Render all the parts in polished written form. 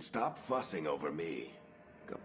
and stop fussing over me. Go.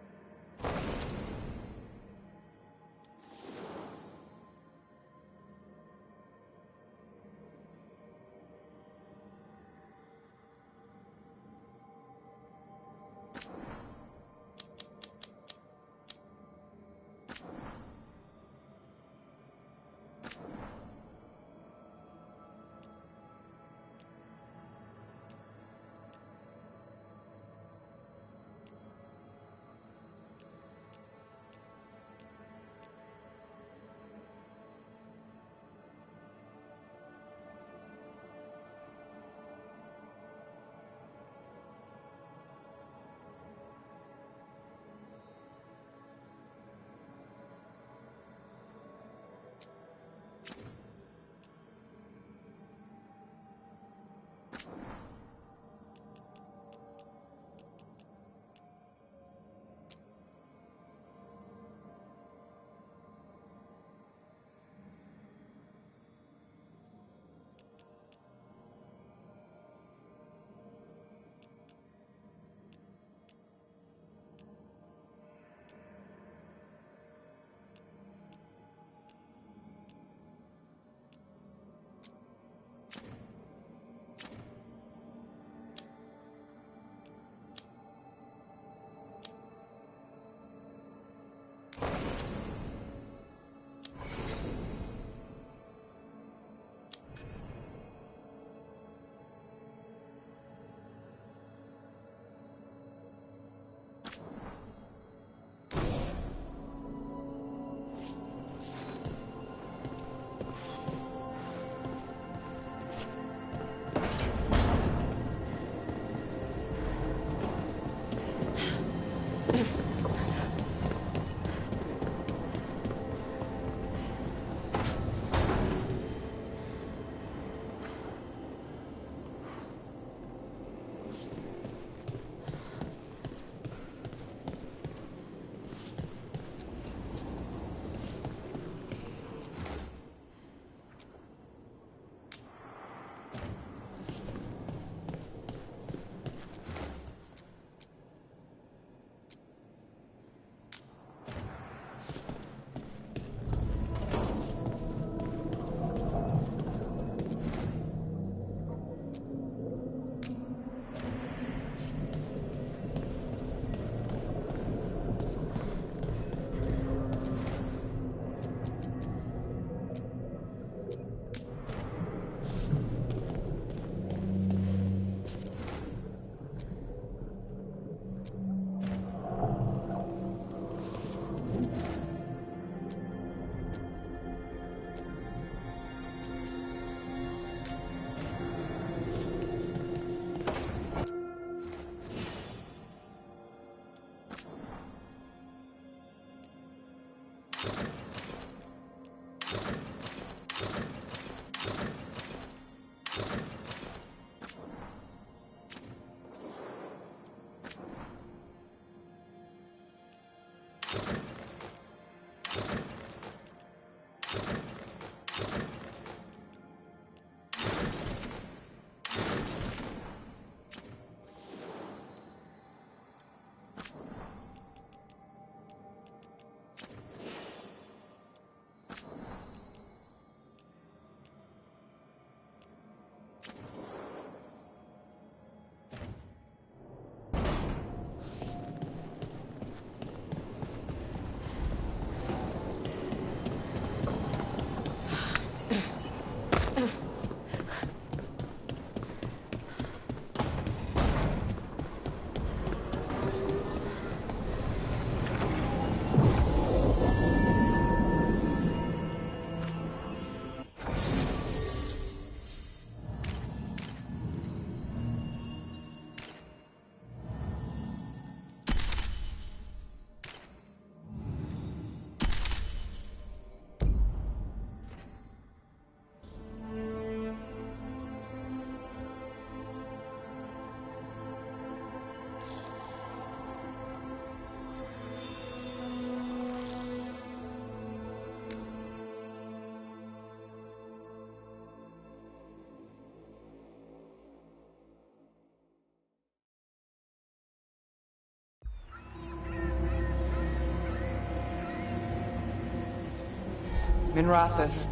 Minrathous,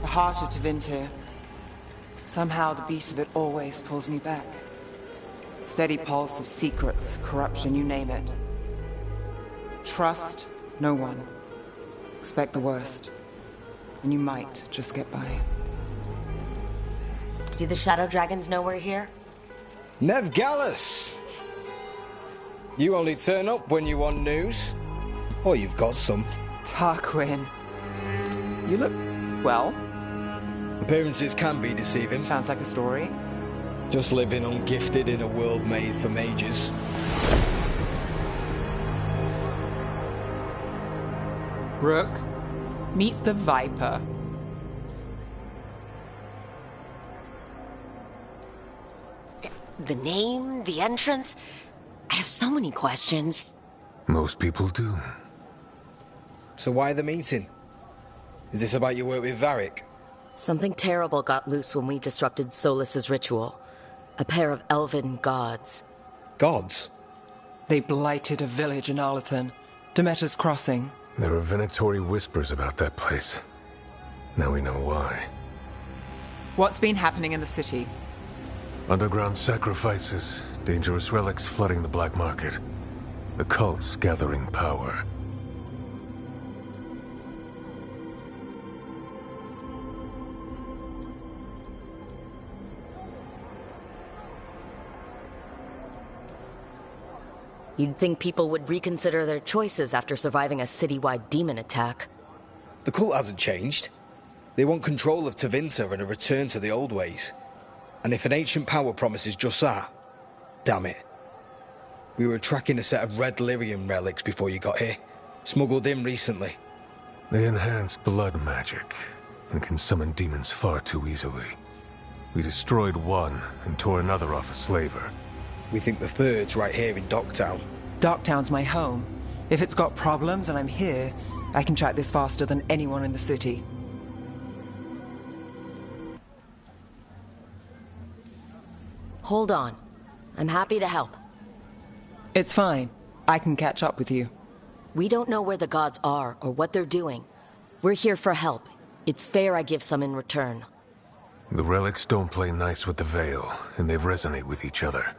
the heart of Tevinter. Somehow the beat of it always pulls me back. Steady pulse of secrets, corruption, you name it. Trust no one. Expect the worst. And you might just get by. Do the Shadow Dragons know we're here? Nev Gallus! You only turn up when you want news. Or you've got some. Tarquin. You look... well. Appearances can be deceiving. Sounds like a story. Just living ungifted in a world made for mages. Rook, meet the Viper. The name, the entrance... I have so many questions. Most people do. So why the meeting? Is this about your work with Varric? Something terrible got loose when we disrupted Solus's ritual. A pair of elven gods. Gods? They blighted a village in Arlathan, Demeter's Crossing. There are Venatori whispers about that place. Now we know why. What's been happening in the city? Underground sacrifices, dangerous relics flooding the black market. The cults gathering power. You'd think people would reconsider their choices after surviving a citywide demon attack. The cult hasn't changed. They want control of Tevinter and a return to the old ways. And if an ancient power promises just that, damn it. We were tracking a set of red lyrium relics before you got here. Smuggled in recently. They enhance blood magic and can summon demons far too easily. We destroyed one and tore another off a slaver. We think the third's right here in Docktown. Docktown's my home. If it's got problems and I'm here, I can track this faster than anyone in the city. Hold on. I'm happy to help. It's fine. I can catch up with you. We don't know where the gods are or what they're doing. We're here for help. It's fair I give some in return. The relics don't play nice with the Veil, and they resonate with each other.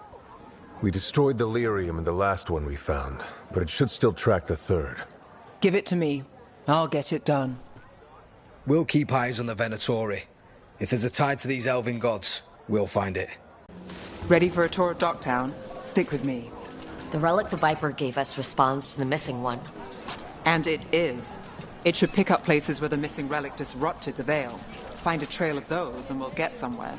We destroyed the lyrium in the last one we found, but it should still track the third. Give it to me. I'll get it done. We'll keep eyes on the Venatori. If there's a tie to these elven gods, we'll find it. Ready for a tour of Docktown? Stick with me. The relic the Viper gave us responds to the missing one. And it is. It should pick up places where the missing relic disrupted the Veil. Find a trail of those and we'll get somewhere.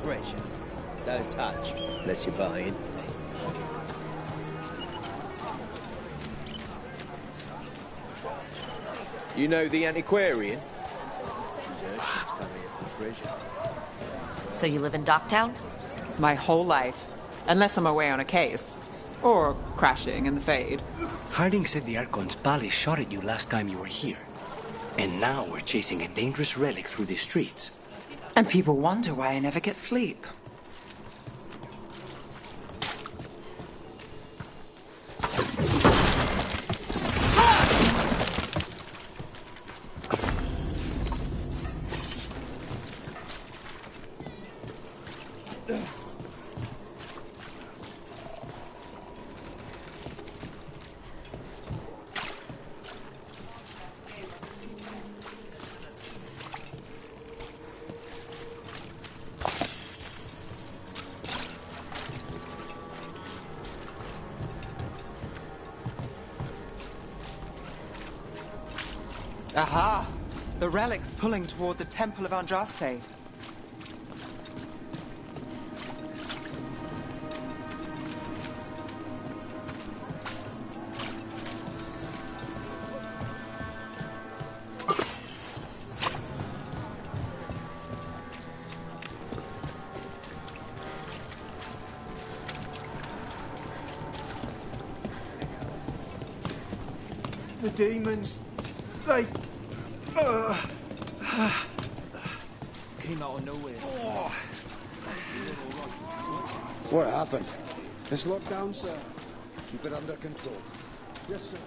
Treasure. Don't touch, unless you're buying. You know the antiquarian? So you live in Docktown? My whole life. Unless I'm away on a case. Or crashing in the Fade. Harding said the Archon's palace shot at you last time you were here. And now we're chasing a dangerous relic through the streets. And people wonder why I never get sleep. Aha! The relic's pulling toward the Temple of Andraste. The demons, they... came out of nowhere. What happened? It's locked down, sir. Keep it under control. Yes, sir.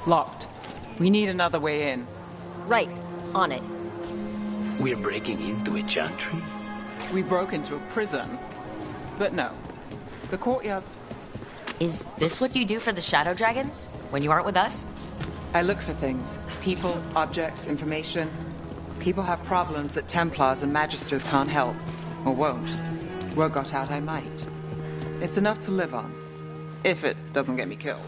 Locked. We need another way in. Right. On it. We're breaking into a chantry? We broke into a prison. But no. The courtyard... Is this what you do for the Shadow Dragons? When you aren't with us? I look for things. People, objects, information. People have problems that Templars and Magisters can't help. Or won't. Word got out I might. It's enough to live on. If it doesn't get me killed.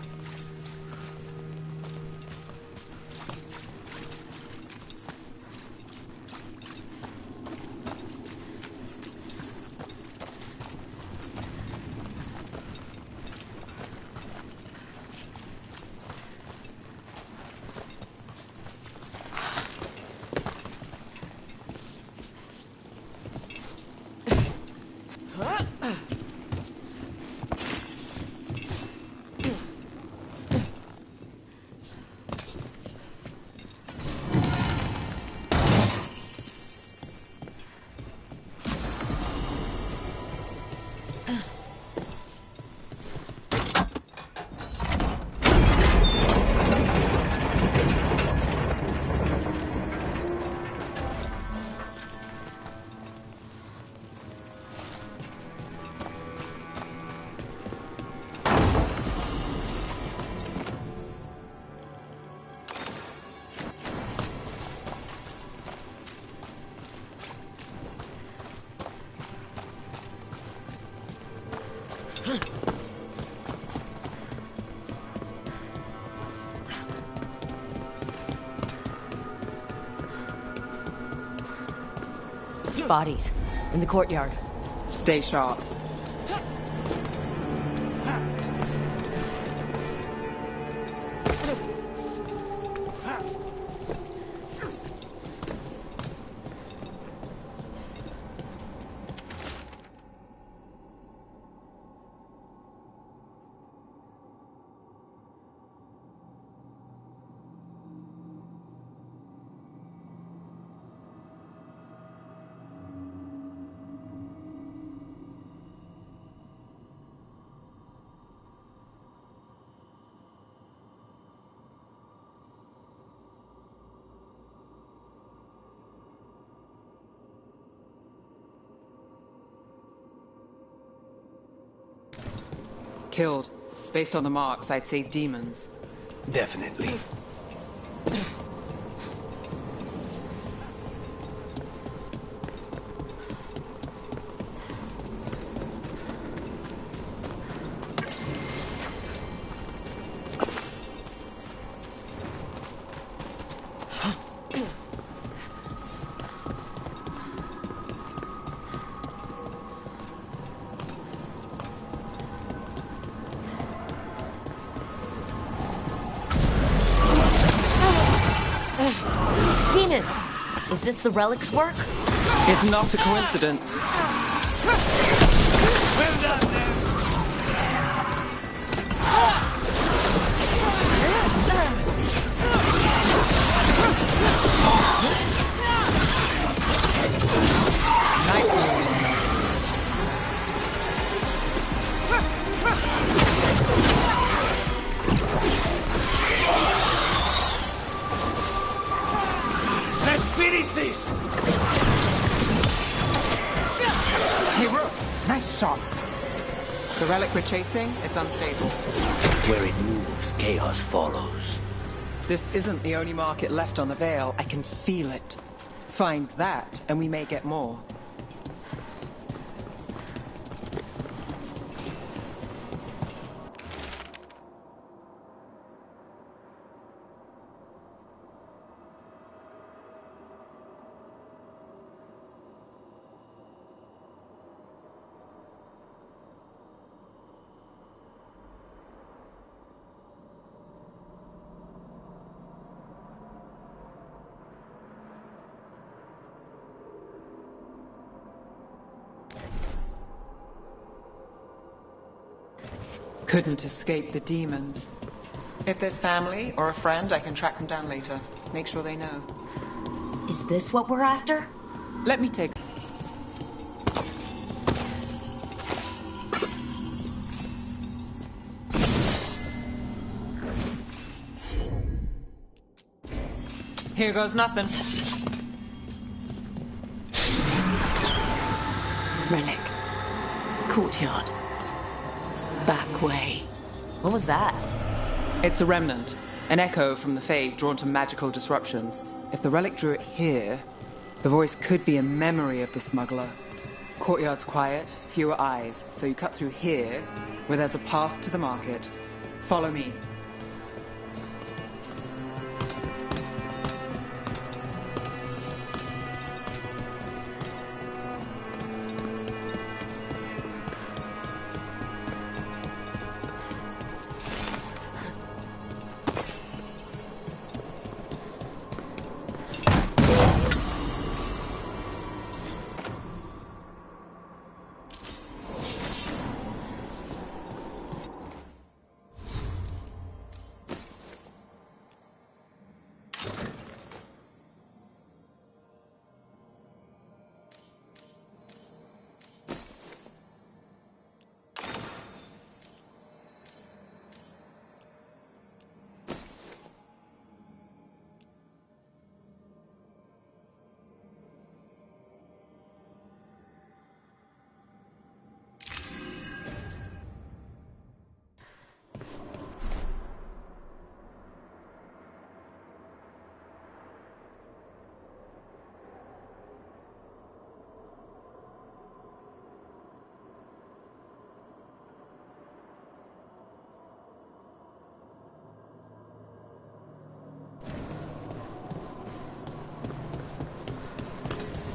Bodies. In the courtyard. Stay sharp. Killed. Based on the marks, I'd say demons. Definitely. Demons! Is this the relic's work? It's not a coincidence. Well done, then. Let's finish this! Hey, Rook! Nice shot. The relic we're chasing, it's unstable. Where it moves, chaos follows. This isn't the only market left on the Veil. I can feel it. Find that, and we may get more. Couldn't escape the demons. If there's family or a friend, I can track them down later. Make sure they know. Is this what we're after? Let me take... Here goes nothing. Relic. Courtyard. Back way. What was that? It's a remnant. An echo from the Fade drawn to magical disruptions. If the relic drew it here, the voice could be a memory of the smuggler. Courtyard's quiet, fewer eyes, so you cut through here, where there's a path to the market. Follow me.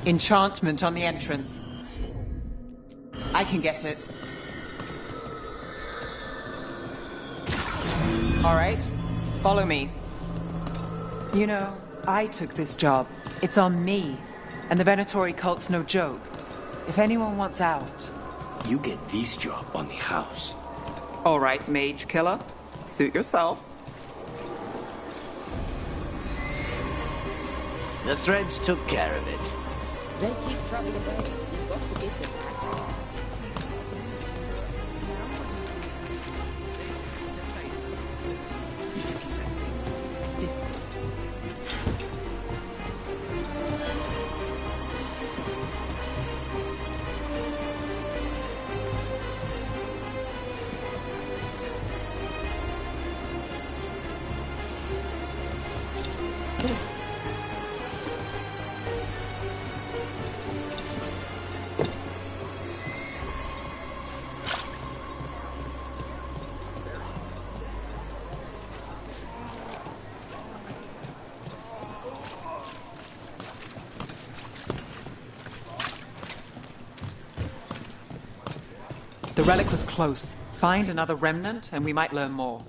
Enchantment on the entrance. I can get it. All right, follow me. You know, I took this job. It's on me. And the Venatori cult's no joke. If anyone wants out... You get this job on the house. All right, mage killer. Suit yourself. The threads took care of it. They keep traveling away. You've got to give them back. The relic was close. Find another remnant, and we might learn more.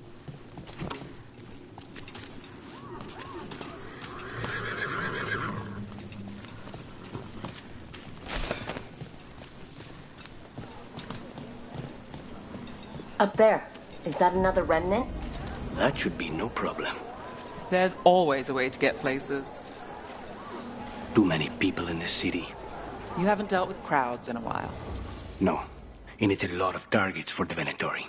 Up there. Is that another remnant? That should be no problem. There's always a way to get places. Too many people in the city. You haven't dealt with crowds in a while. No. And it's a lot of targets for the Venatori.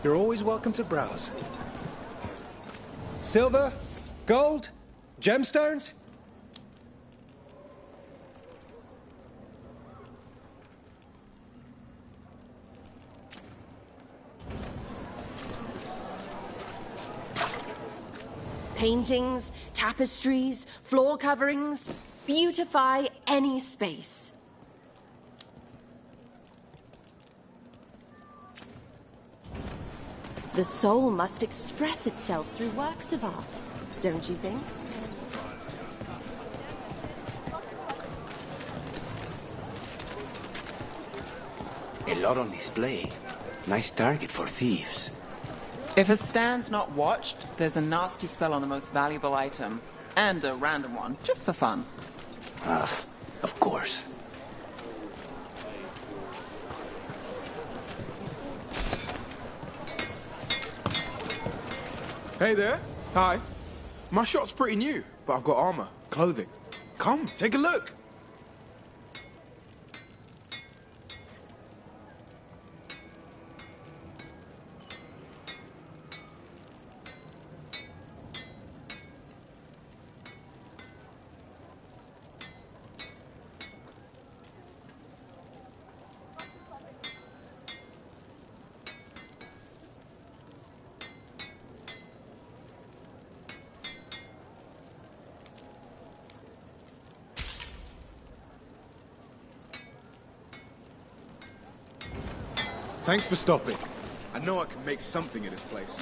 You're always welcome to browse. Silver? Gold? Gemstones? Paintings, tapestries, floor coverings. Beautify any space. The soul must express itself through works of art, don't you think? A lot on display. Nice target for thieves. If a stand's not watched, there's a nasty spell on the most valuable item. And a random one, just for fun. Of course. Hey there. Hi. My shop's pretty new, but I've got armor, clothing. Come, take a look. Thanks for stopping. I know I can make something of this place.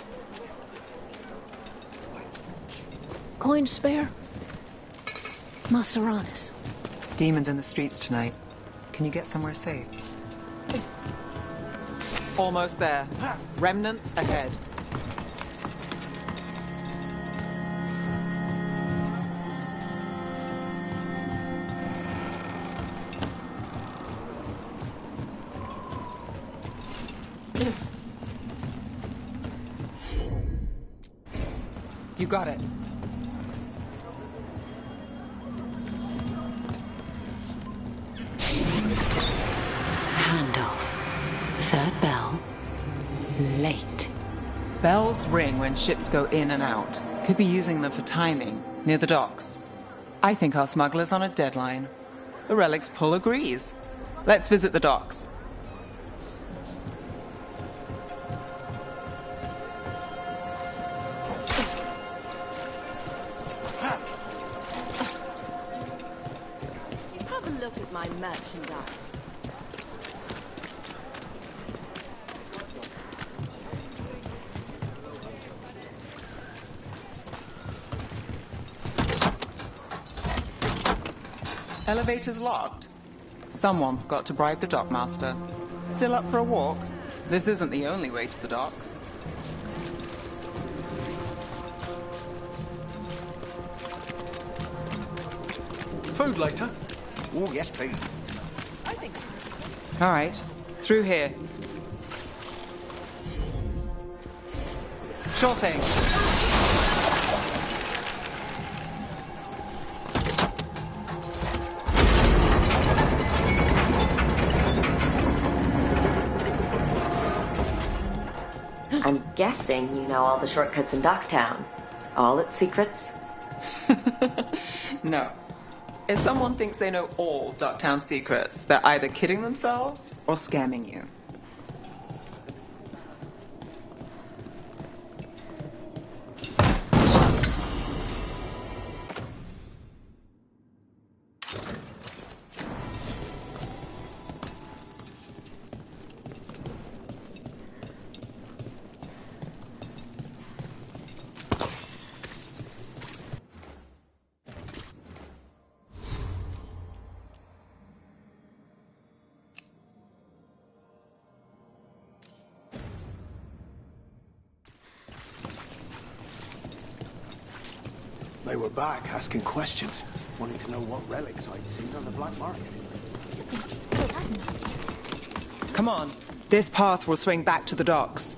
Coin spare? Maseranis. Demons in the streets tonight. Can you get somewhere safe? Almost there. Remnants ahead. You got it. Handoff. Third bell. Late. Bells ring when ships go in and out. Could be using them for timing, near the docks. I think our smuggler's on a deadline. The Relic's pull agrees. Let's visit the docks. Have a look at my merchandise. Elevator's locked. Someone forgot to bribe the dockmaster. Still up for a walk? This isn't the only way to the docks. Food later? Oh, yes, please. I think so. All right, through here. Sure thing. I'm guessing you know all the shortcuts in Docktown. All its secrets? No. If someone thinks they know all Docktown secrets, they're either kidding themselves or scamming you. They were back asking questions, wanting to know what relics I'd seen on the black market. Come on. This path will swing back to the docks.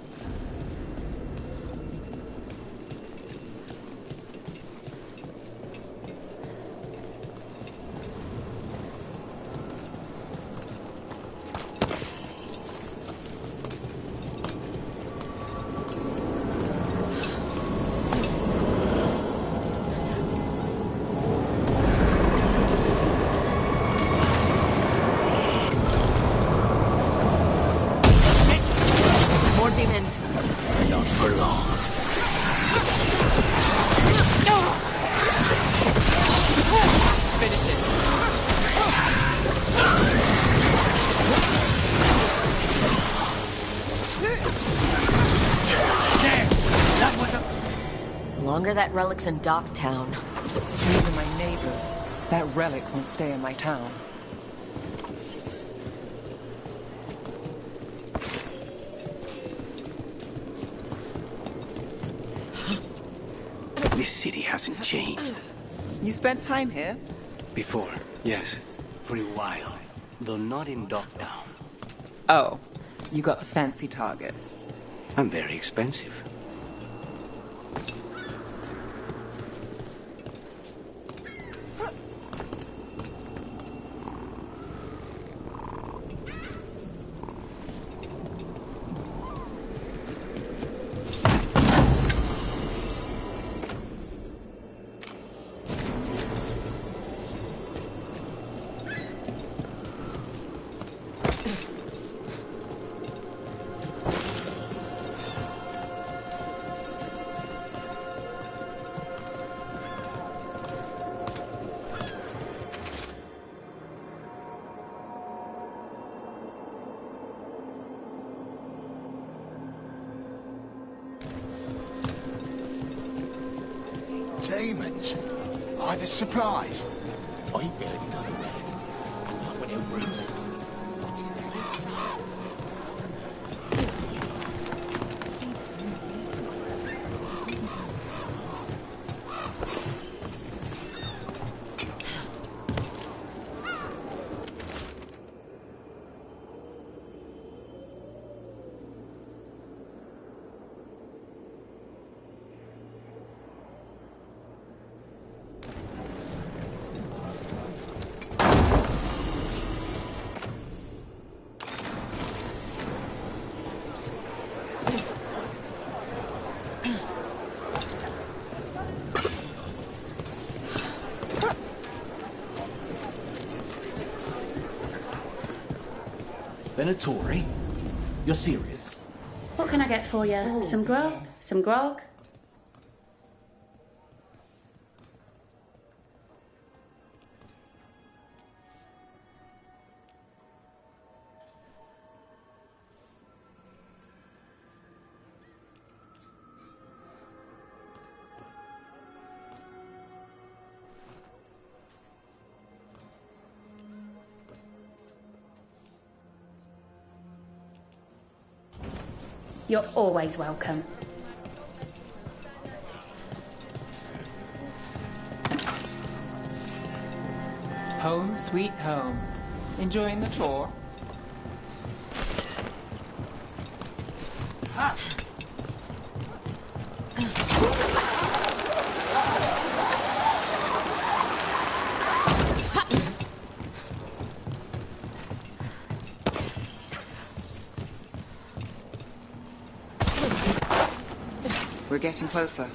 Longer that relic's in Docktown. These are my neighbors. That relic won't stay in my town. This city hasn't changed. You spent time here? Before, yes. For a while. Though not in Dogtown. Oh, you got the fancy targets. I'm very expensive. Demons? Are the supplies? I barely know the relic. I'm not without bruises. Venatori? You're serious? What can I get for you? Oh. Some grog? Some grog? You're always welcome. Home sweet home. Enjoying the tour? We're getting closer.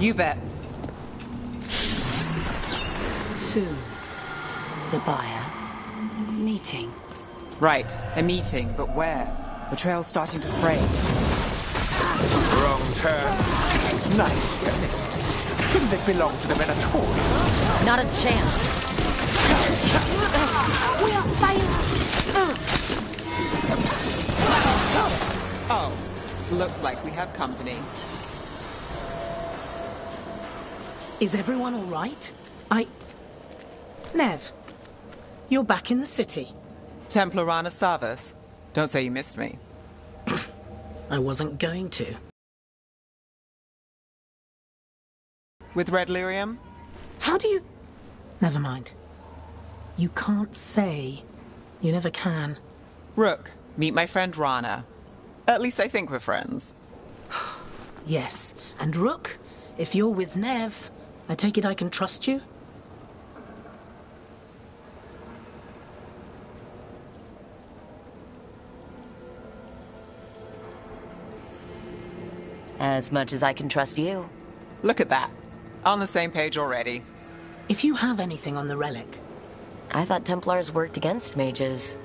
You bet. Soon, the buyer meeting. Right, a meeting, but where? The trail's starting to fray. Wrong turn. Nice relic. Shouldn't it belong to the Venatori? Not a chance. We are failing. Oh, looks like we have company. Is everyone all right? Nev, you're back in the city. Templar Rana Savas. Don't say you missed me. I wasn't going to. With Red Lyrium? How do you... Never mind. You can't say You never can. Rook, meet my friend Rana. At least I think we're friends. Yes. And Rook, if you're with Nev, I take it I can trust you? As much as I can trust you. Look at that. On the same page already. If you have anything on the relic... I thought Templars worked against mages.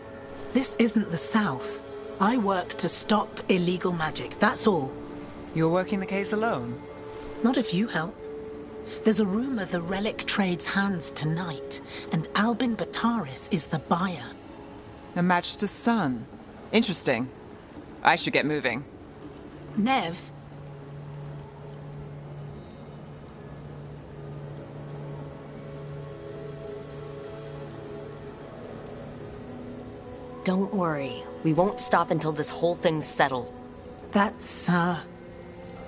This isn't the South. I work to stop illegal magic, that's all. You're working the case alone? Not if you help. There's a rumor the relic trades hands tonight, and Albin Bataris is the buyer. A Magister's son. Interesting. I should get moving. Nev... Don't worry. We won't stop until this whole thing's settled. That's,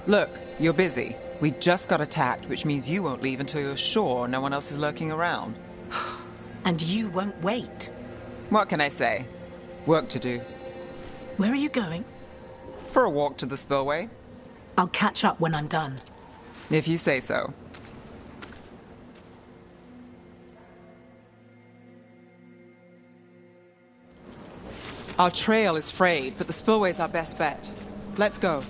Look, you're busy. We just got attacked, which means you won't leave until you're sure no one else is lurking around. And you won't wait. What can I say? Work to do. Where are you going? For a walk to the spillway. I'll catch up when I'm done. If you say so. Our trail is frayed, but the spillway's our best bet. Let's go.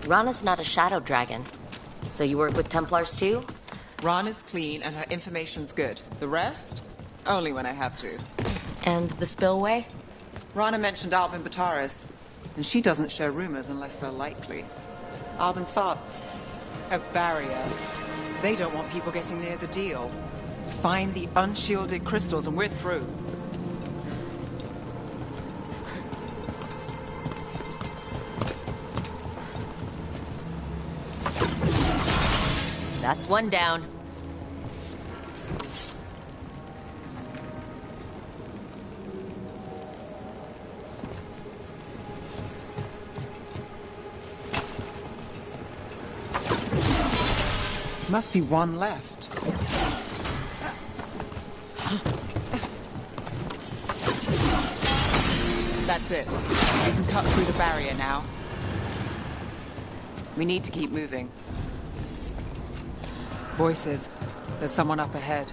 Rana's not a shadow dragon. So you work with Templars too? Rana's clean and her information's good. The rest? Only when I have to. And the spillway? Rana mentioned Albin Bataris, and she doesn't share rumors unless they're likely. Albin's father. A barrier. They don't want people getting near the deal. Find the unshielded crystals and we're through. That's one down. Must be one left. That's it. We can cut through the barrier now. We need to keep moving. Voices. There's someone up ahead.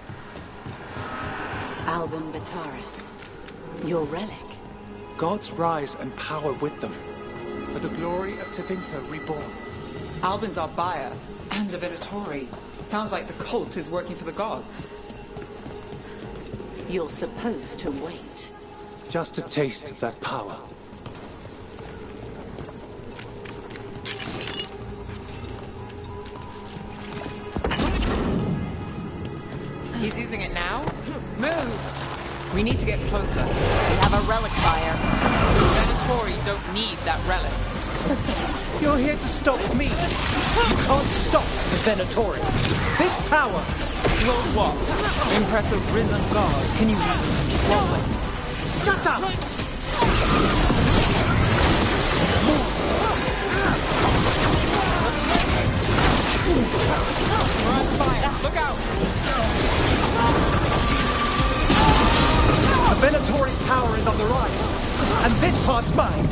Albin Bataris. Your relic. Gods rise and power with them. For the glory of Tevinter reborn. Albin's our buyer, And Divinatory. Sounds like the cult is working for the gods. You're supposed to wait. Just a taste of that power. He's using it now? Move! We need to get closer. We have a relic fire. Venatori don't need that relic. You're here to stop me. You can't stop the Venatori. This power will what? Impress a risen god. Can you even control it? Shut up! We're on fire. Look out! The Venatori's power is on the rise, and this part's mine.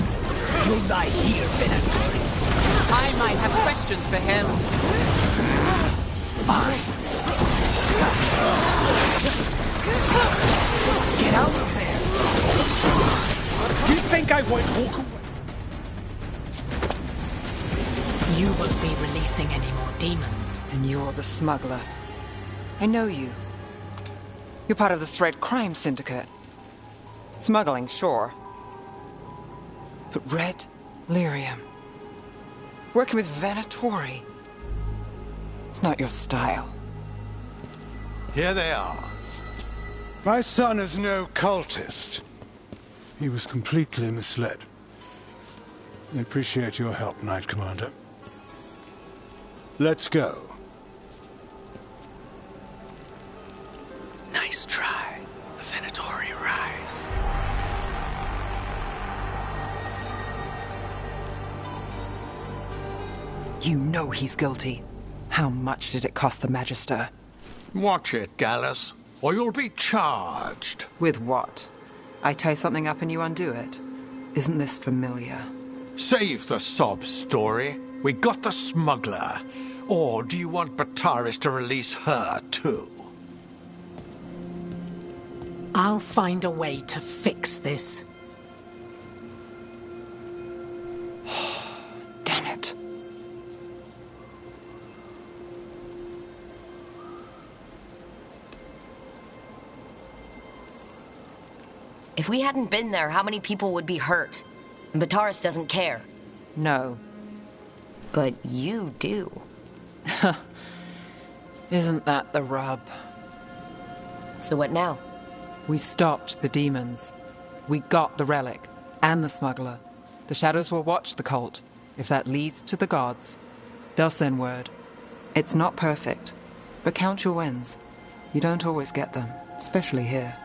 You'll die here, Venatori. I might have questions for him. Get out of there! You think I won't walk away? You won't be releasing any more demons. And you're the smuggler. I know you. You're part of the Thread Crime Syndicate. Smuggling, sure. But Red Lyrium. Working with Venatori. It's not your style. Here they are. My son is no cultist. He was completely misled. I appreciate your help, Knight Commander. Let's go. Nice try. The Venatori rise. You know he's guilty. How much did it cost the Magister? Watch it, Gallus, or you'll be charged. With what? I tie something up and you undo it. Isn't this familiar? Save the sob story. We got the smuggler. Or do you want Bataris to release her, too? I'll find a way to fix this. Damn it. If we hadn't been there, how many people would be hurt? And Bataris doesn't care. No. But you do. Isn't that the rub? So what now? We stopped the demons. We got the relic. And the smuggler. The Shadows will watch the cult. If that leads to the gods, they'll send word. It's not perfect, but count your wins. You don't always get them, especially here.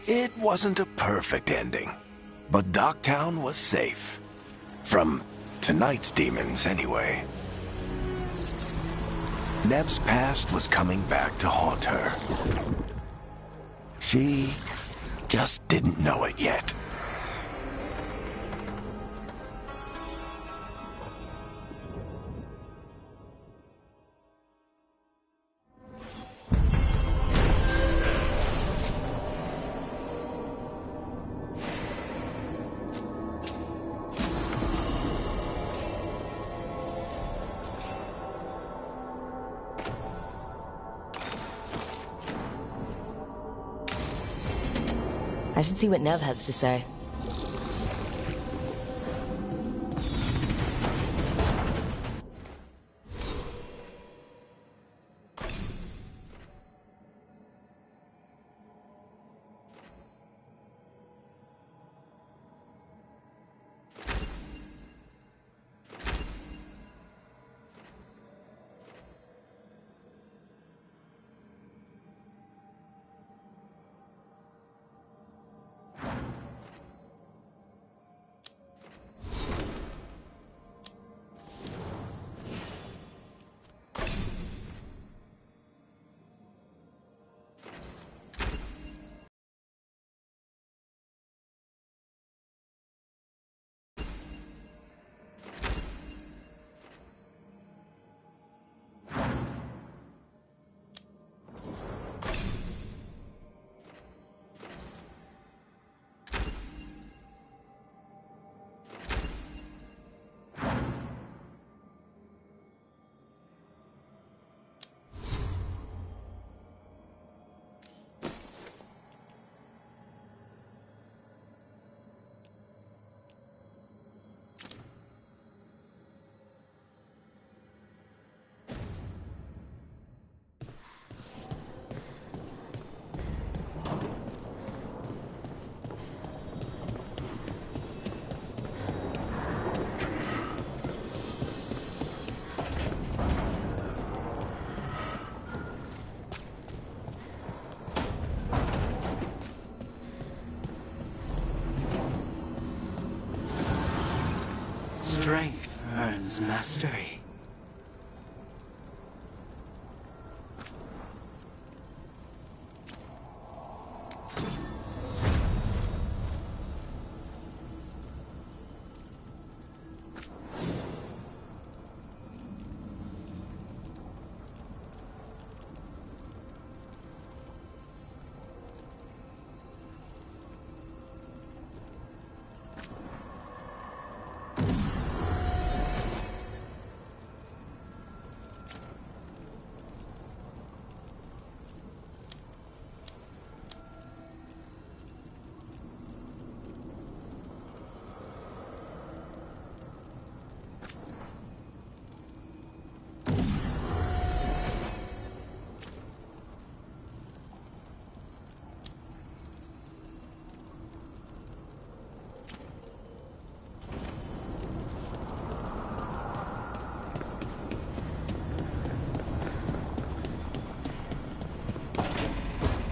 It wasn't a perfect ending, but Docktown was safe. From tonight's demons, anyway. Nev's past was coming back to haunt her. She just didn't know it yet. I should see what Nev has to say. Strength earns mastery.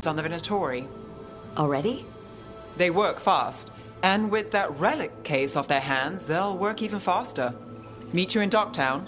On the Venatori. Already? They work fast. And with that relic case off their hands, they'll work even faster. Meet you in Docktown.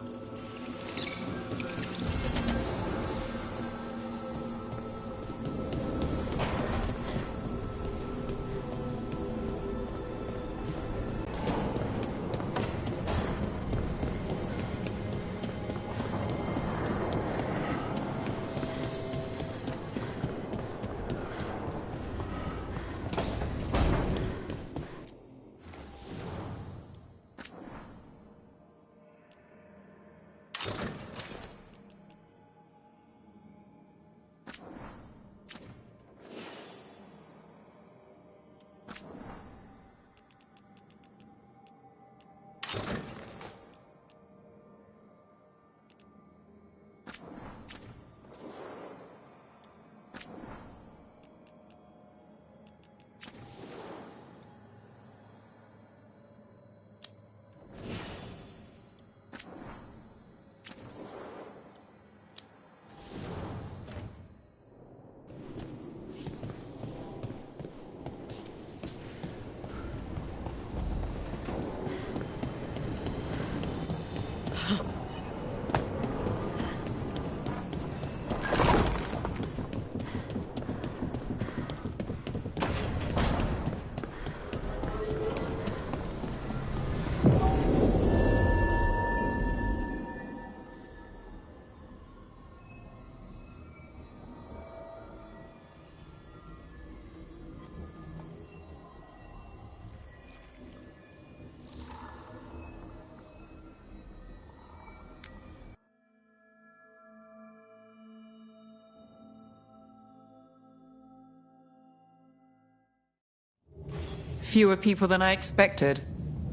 Fewer people than I expected.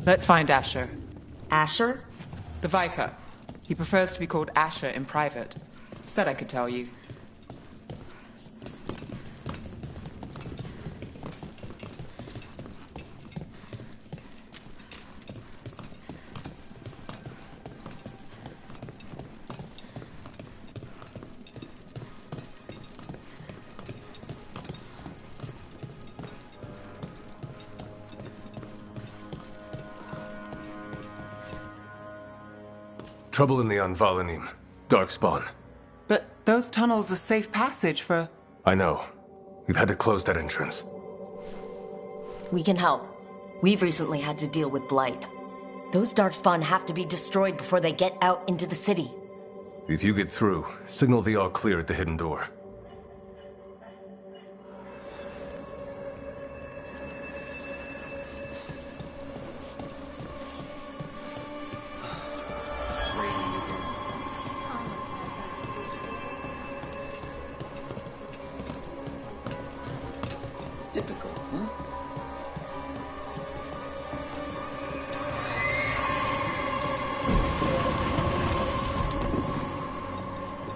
Let's find Asher. Asher? The Viper. He prefers to be called Asher in private. Said I could tell you. Trouble in the Anvalanim. Darkspawn. But those tunnels are safe passage for... I know. We've had to close that entrance. We can help. We've recently had to deal with Blight. Those Darkspawn have to be destroyed before they get out into the city. If you get through, signal the all clear at the hidden door.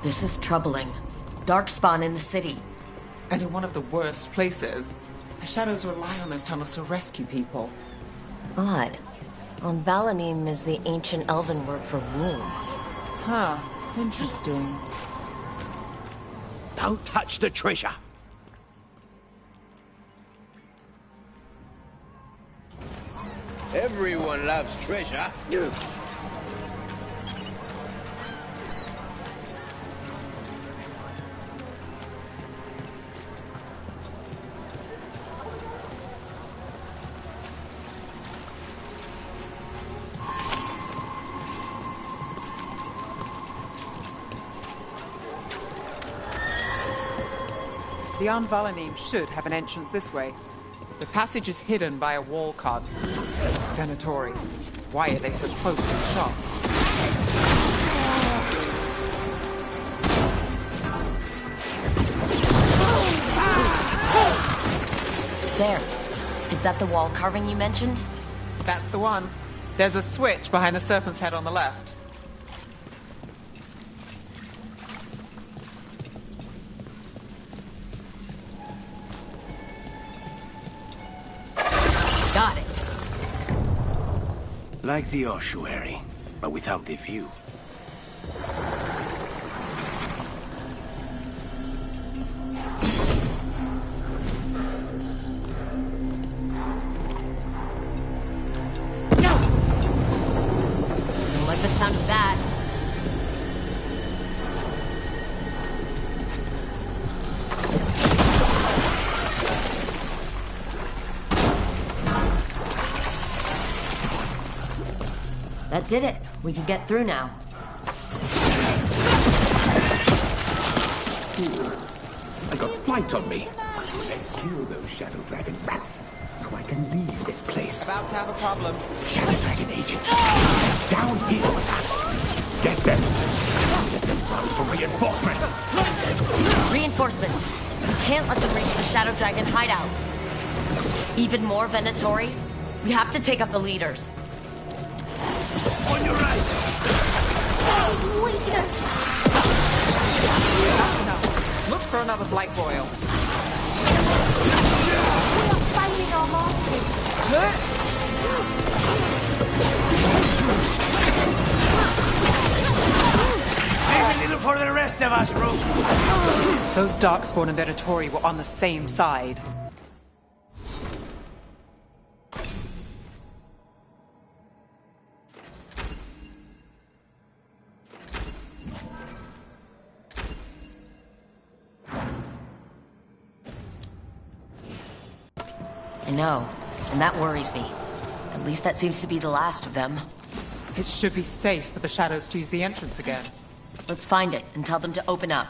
This is troubling. Darkspawn in the city. And in one of the worst places. The Shadows rely on those tunnels to rescue people. Odd. Anvalanim is the ancient elven word for womb. Huh. Interesting. Don't touch the treasure. Everyone loves treasure. The Anvalanim should have an entrance this way. The passage is hidden by a wall card. Venatori. Why are they so close to the shop? There. Is that the wall carving you mentioned? That's the one. There's a switch behind the serpent's head on the left. Got it. Like the ossuary, but without the view. Don't like the sound of that. That did it. We can get through now. I got blight on me. Let's kill those Shadow Dragon rats so I can leave this place. About to have a problem. Shadow Dragon agents down here with us. Get them. Let them run for reinforcements. Reinforcements. We can't let them reach the Shadow Dragon hideout. Even more Venatori? We have to take up the leaders. On your right. Look for another blight boil. Save a little for the rest of us, Rogue. Those Darkspawn and Venatori were on the same side. I know, and that worries me. At least that seems to be the last of them. It should be safe for the Shadows to use the entrance again. Let's find it and tell them to open up.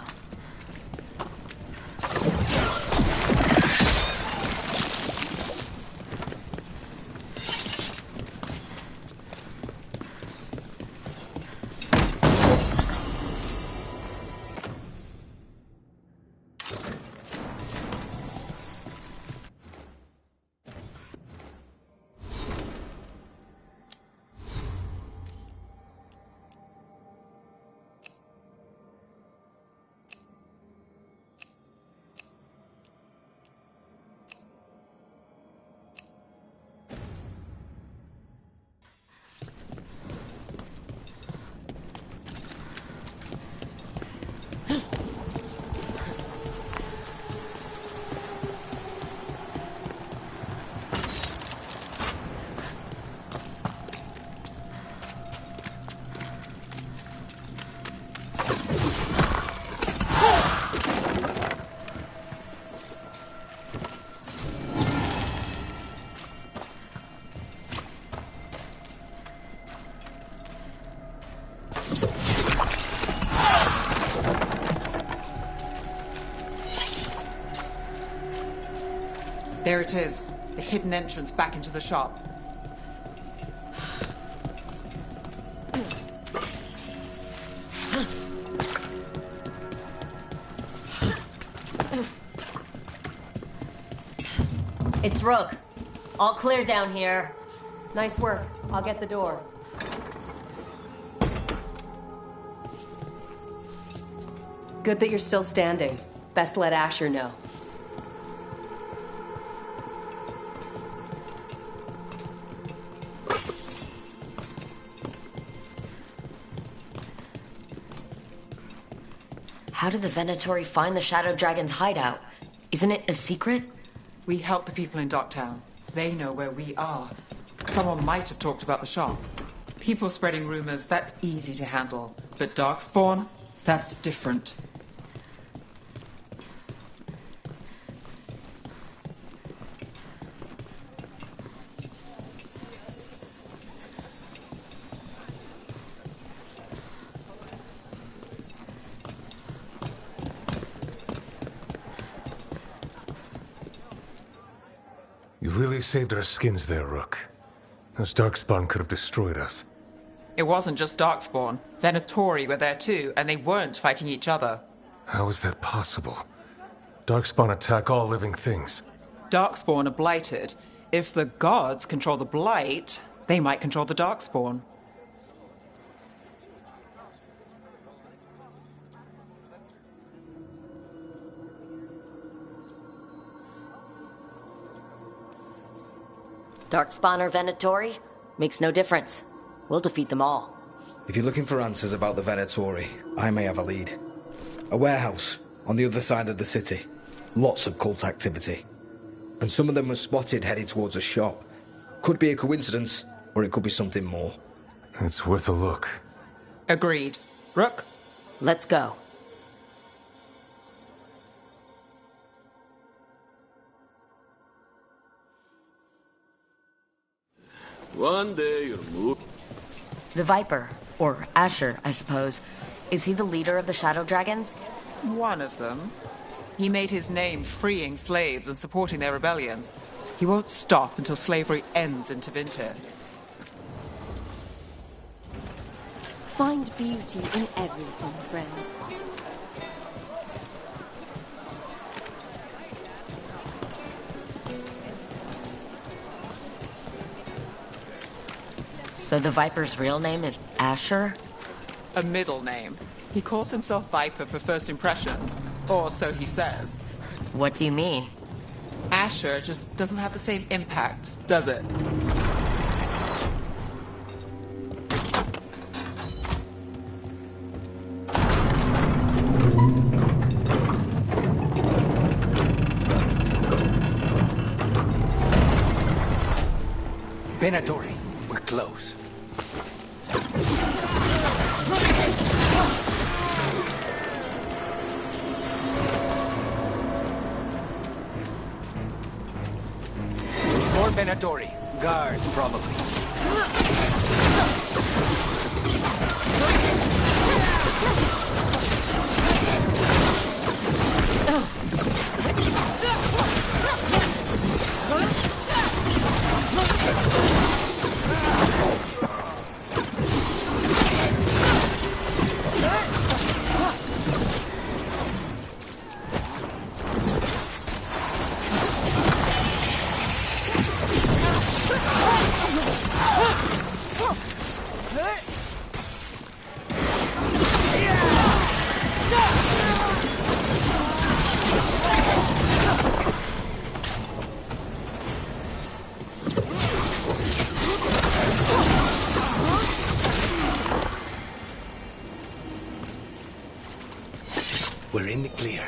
There it is. The hidden entrance back into the shop. It's Rook. All clear down here. Nice work. I'll get the door. Good that you're still standing. Best let Asher know. How did the Venatori find the Shadow Dragon's hideout? Isn't it a secret? We help the people in Docktown. They know where we are. Someone might have talked about the shop. People spreading rumors, that's easy to handle. But Darkspawn, that's different. You really saved our skins there, Rook. Those Darkspawn could have destroyed us. It wasn't just Darkspawn. Venatori were there too, and they weren't fighting each other. How is that possible? Darkspawn attack all living things. Darkspawn are blighted. If the gods control the blight, they might control the Darkspawn. Darkspawn or Venatori? Makes no difference. We'll defeat them all. If you're looking for answers about the Venatori, I may have a lead. A warehouse on the other side of the city. Lots of cult activity. And some of them were spotted heading towards a shop. Could be a coincidence, or it could be something more. It's worth a look. Agreed. Rook? Let's go. One day you'll move. The Viper, or Asher, I suppose. Is he the leader of the Shadow Dragons? One of them. He made his name freeing slaves and supporting their rebellions. He won't stop until slavery ends in Tevinter. Find beauty in everything, friend. So the Viper's real name is Asher? A middle name. He calls himself Viper for first impressions, or so he says. What do you mean? Asher just doesn't have the same impact, does it? Venatori, we're close. More Venatori. Guards, probably. We're in the clear.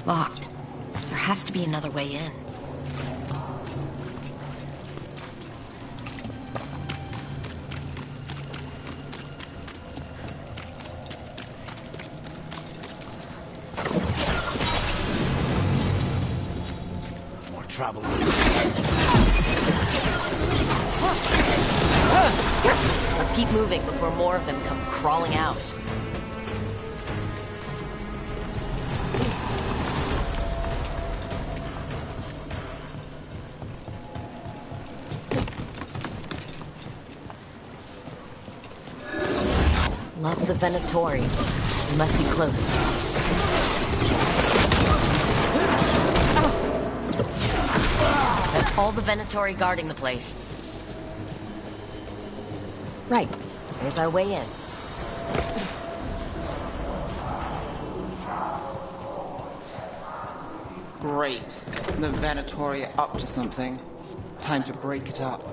Locked. There has to be another way in. trouble. Let's keep moving before more of them come crawling out. Lots of Venatori. We must be close. That's all the Venatori guarding the place. Right. There's our way in. Great. The Venatori are up to something. Time to break it up.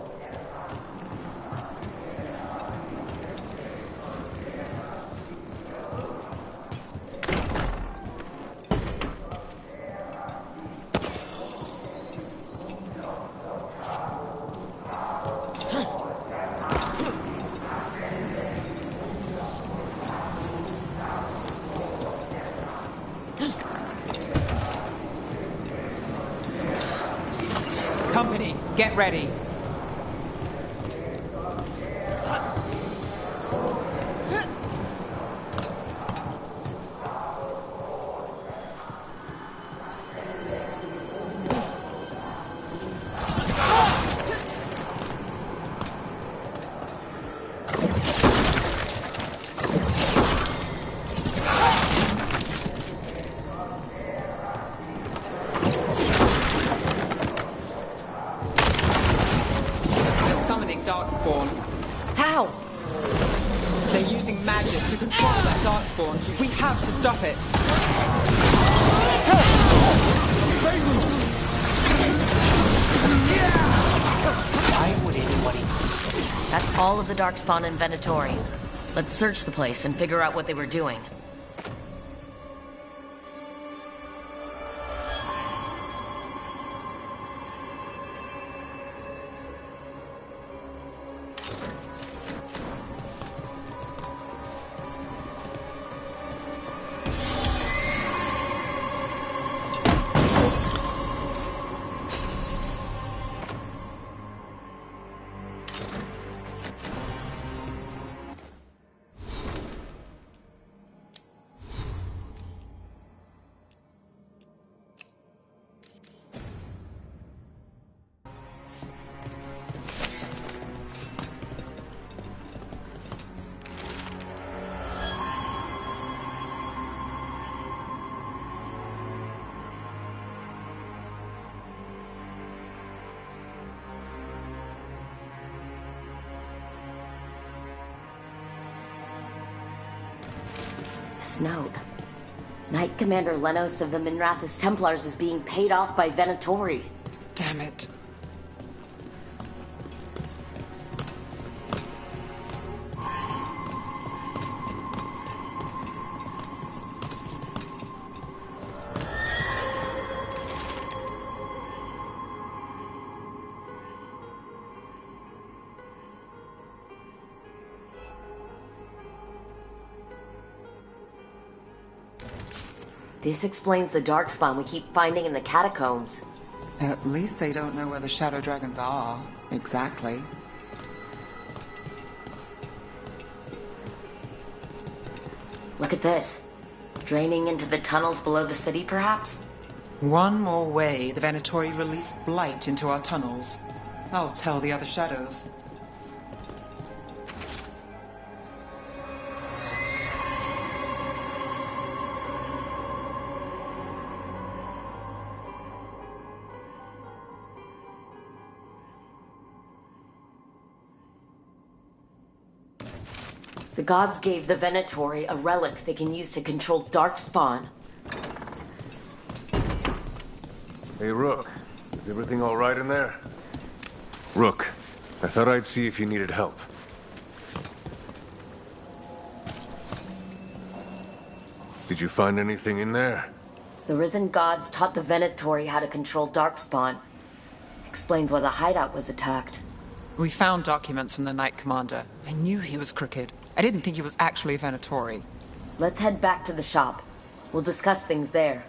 Company, get ready. Darkspawn. How? They're using magic to control that Darkspawn. We have to stop it. Why would anybody... That's all of the Darkspawn and Venatori. Let's search the place and figure out what they were doing. Note. Knight Commander Lenos of the Minrathous Templars is being paid off by Venatori. Damn it. This explains the Darkspawn we keep finding in the catacombs. At least they don't know where the Shadow Dragons are. Exactly. Look at this. Draining into the tunnels below the city, perhaps? One more way the Venatori released blight into our tunnels. I'll tell the other shadows. The gods gave the Venatori a relic they can use to control Darkspawn. Hey, Rook. Is everything all right in there? Rook, I thought I'd see if you needed help. Did you find anything in there? The risen gods taught the Venatori how to control Darkspawn. Explains why the hideout was attacked. We found documents from the Knight Commander. I knew he was crooked. I didn't think he was actually a Venatori. Let's head back to the shop. We'll discuss things there.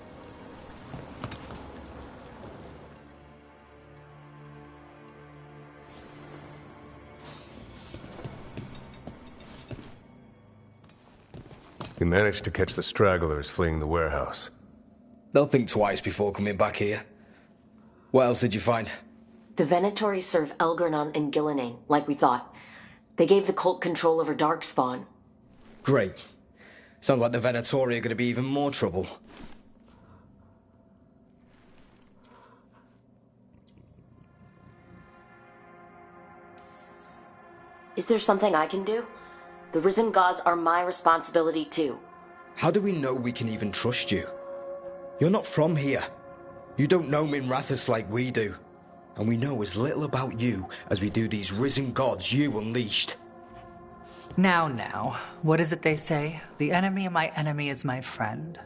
We managed to catch the stragglers fleeing the warehouse. They'll think twice before coming back here. What else did you find? The Venatori serve Elgar'nan and Gillenane, like we thought. They gave the cult control over Darkspawn. Great. Sounds like the Venatori are going to be even more trouble. Is there something I can do? The Risen Gods are my responsibility too. How do we know we can even trust you? You're not from here. You don't know Minrathous like we do. And we know as little about you as we do these Risen Gods you unleashed. Now, what is it they say? The enemy of my enemy is my friend.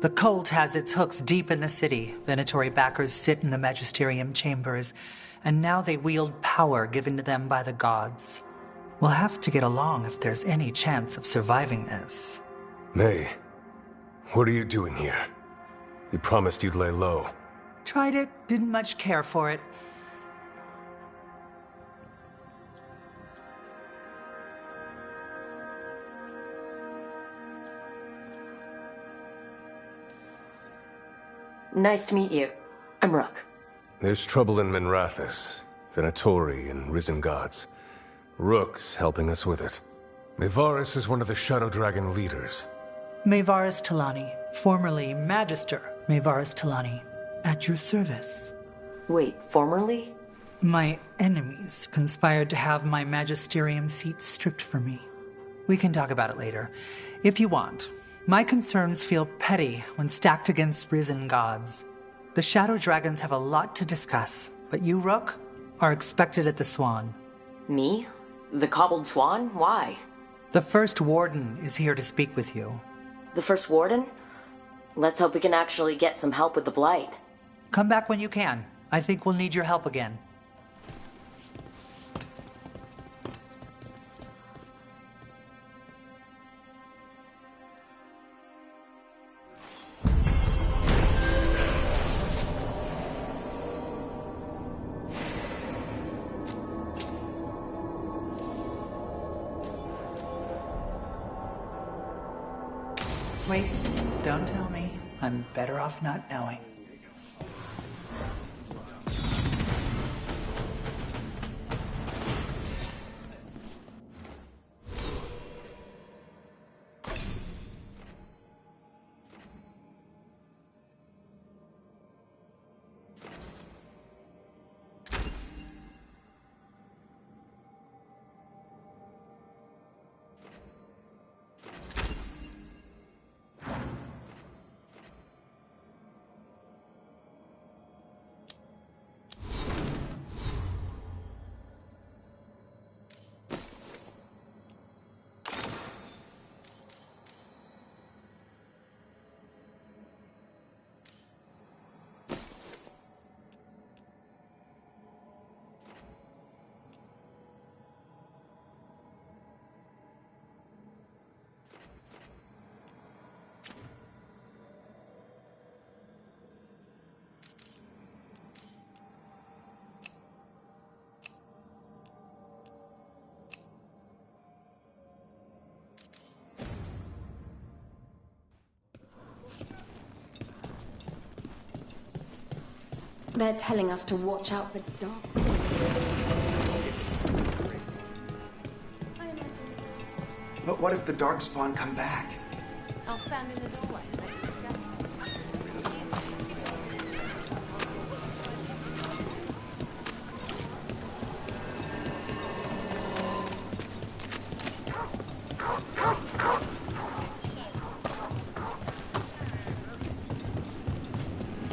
The cult has its hooks deep in the city. Venatori backers sit in the Magisterium chambers, and now they wield power given to them by the gods. We'll have to get along if there's any chance of surviving this. May, what are you doing here? You promised you'd lay low. Tried it, didn't much care for it. Nice to meet you. I'm Rook. There's trouble in Minrathous, Venatori and Risen Gods. Rook's helping us with it. Mayvaris is one of the Shadow Dragon leaders. Mayvaris Talani, formerly Magister Mayvaris Talani, at your service. Wait, formerly? My enemies conspired to have my magisterium seat stripped from me. We can talk about it later, if you want. My concerns feel petty when stacked against Risen Gods. The Shadow Dragons have a lot to discuss, but you, Rook, are expected at the Swan. Me? The Cobbled Swan? Why? The First Warden is here to speak with you. The First Warden? Let's hope we can actually get some help with the Blight. Come back when you can. I think we'll need your help again. Wait, don't tell me. I'm better off not knowing. They're telling us to watch out for dogs. But what if the Darkspawn come back? I'll stand in the doorway.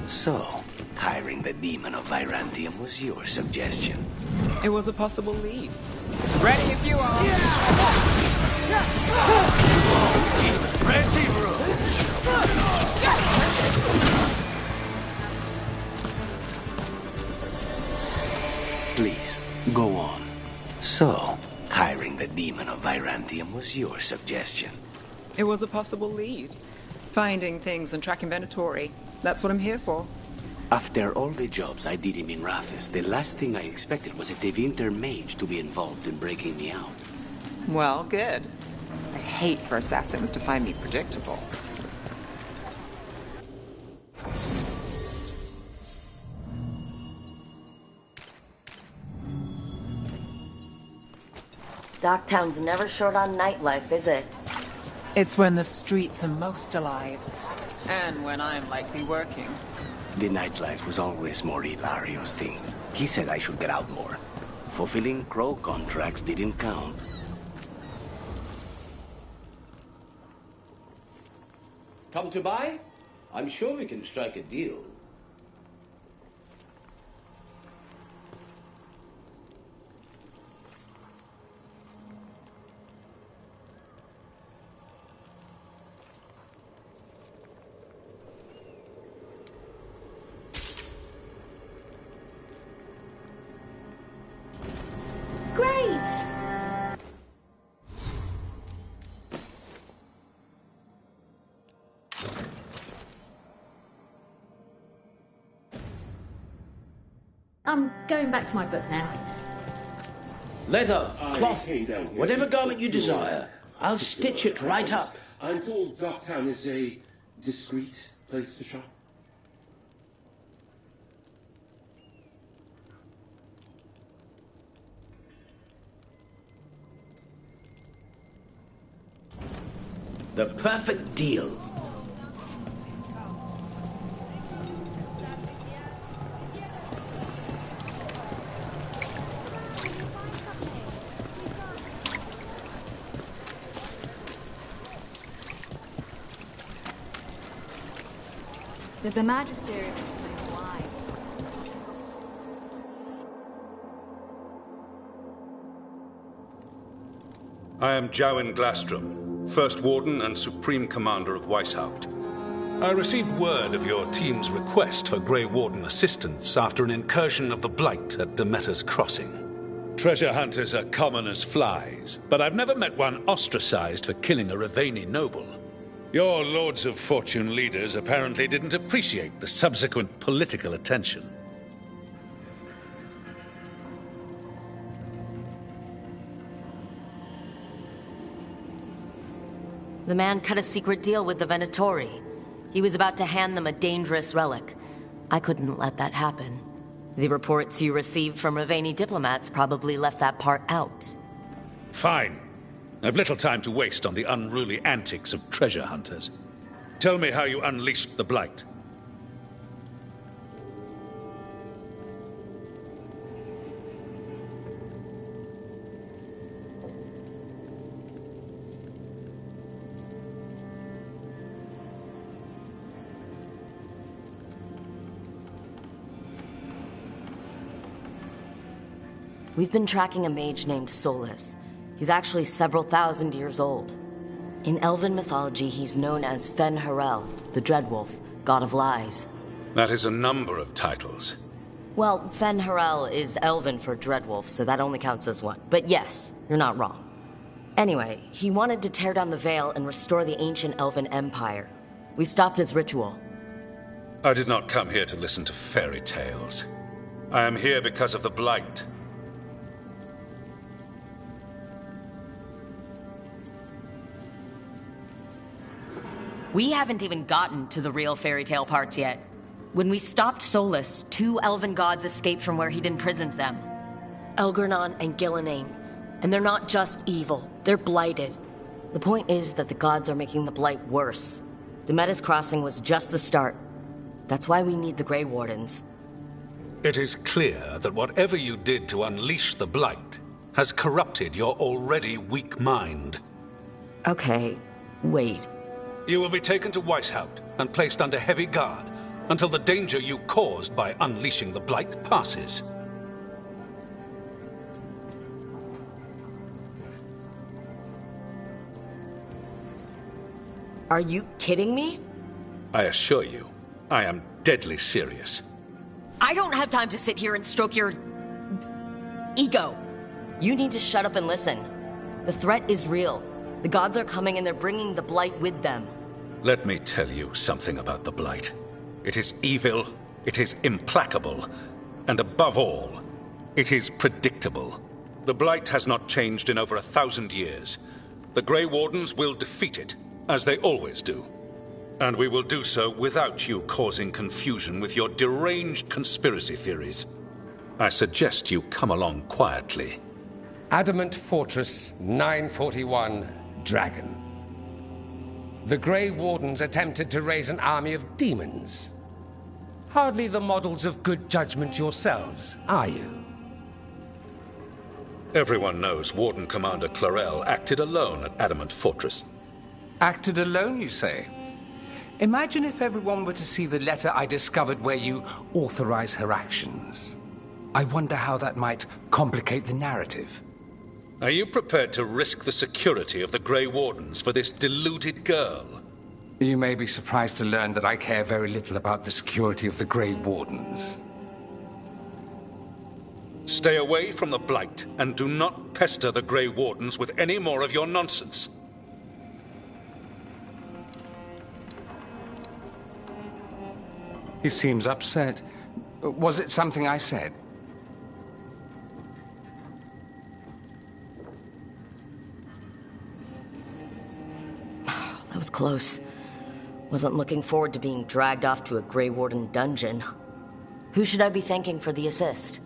So, hiring the demon of Virantium was your suggestion. It was a possible lead. Ready if you are. Please, go on. So, hiring the demon of Virantium was your suggestion. It was a possible lead. Finding things and tracking Venatori. That's what I'm here for. After all the jobs I did in Minrathous, the last thing I expected was a Tevinter mage to be involved in breaking me out. Well, good. I hate for assassins to find me predictable. Docktown's never short on nightlife, is it? It's when the streets are most alive. And when I'm likely working. The nightlife was always more Hilario's thing. He said I should get out more. Fulfilling Crow contracts didn't count. Come to buy? I'm sure we can strike a deal. I'm going back to my book now. Leather, cloth, whatever garment you desire. I'll stitch it right up. I'm told Docktown is a discreet place to shop. The perfect deal. Did the Magister explain why? I am Jowen Glastrom, First Warden and Supreme Commander of Weishaupt. I received word of your team's request for Grey Warden assistance after an incursion of the Blight at Demeter's Crossing. Treasure hunters are common as flies, but I've never met one ostracized for killing a Raveni noble. Your Lords of Fortune leaders apparently didn't appreciate the subsequent political attention. The man cut a secret deal with the Venatori. He was about to hand them a dangerous relic. I couldn't let that happen. The reports you received from Raveni diplomats probably left that part out. Fine. I've little time to waste on the unruly antics of treasure hunters. Tell me how you unleashed the Blight. We've been tracking a mage named Solus. He's actually several thousand years old. In Elven mythology, he's known as Fen-Harel, the Dreadwolf, god of lies. That is a number of titles. Well, Fen-Harel is Elven for Dreadwolf, so that only counts as one. But yes, you're not wrong. Anyway, he wanted to tear down the Veil and restore the ancient Elven Empire. We stopped his ritual. I did not come here to listen to fairy tales. I am here because of the Blight. We haven't even gotten to the real fairy tale parts yet. When we stopped Solus, 2 elven gods escaped from where he'd imprisoned them. Elgernon and Gillenane. And they're not just evil, they're blighted. The point is that the gods are making the Blight worse. Demeter's Crossing was just the start. That's why we need the Grey Wardens. It is clear that whatever you did to unleash the Blight has corrupted your already weak mind. Okay, wait. You will be taken to Weishaupt and placed under heavy guard until the danger you caused by unleashing the Blight passes. Are you kidding me? I assure you, I am deadly serious. I don't have time to sit here and stroke your ego. You need to shut up and listen. The threat is real. The gods are coming and they're bringing the Blight with them. Let me tell you something about the Blight. It is evil, it is implacable, and above all, it is predictable. The Blight has not changed in over 1,000 years. The Grey Wardens will defeat it, as they always do. And we will do so without you causing confusion with your deranged conspiracy theories. I suggest you come along quietly. Adamant Fortress 941, Dragon. The Grey Wardens attempted to raise an army of demons. Hardly the models of good judgment yourselves, are you? Everyone knows Warden Commander Clarel acted alone at Adamant Fortress. Acted alone, you say? Imagine if everyone were to see the letter I discovered where you authorize her actions. I wonder how that might complicate the narrative. Are you prepared to risk the security of the Grey Wardens for this deluded girl? You may be surprised to learn that I care very little about the security of the Grey Wardens. Stay away from the Blight, and do not pester the Grey Wardens with any more of your nonsense. He seems upset. Was it something I said? That was close. Wasn't looking forward to being dragged off to a Grey Warden dungeon. Who should I be thanking for the assist?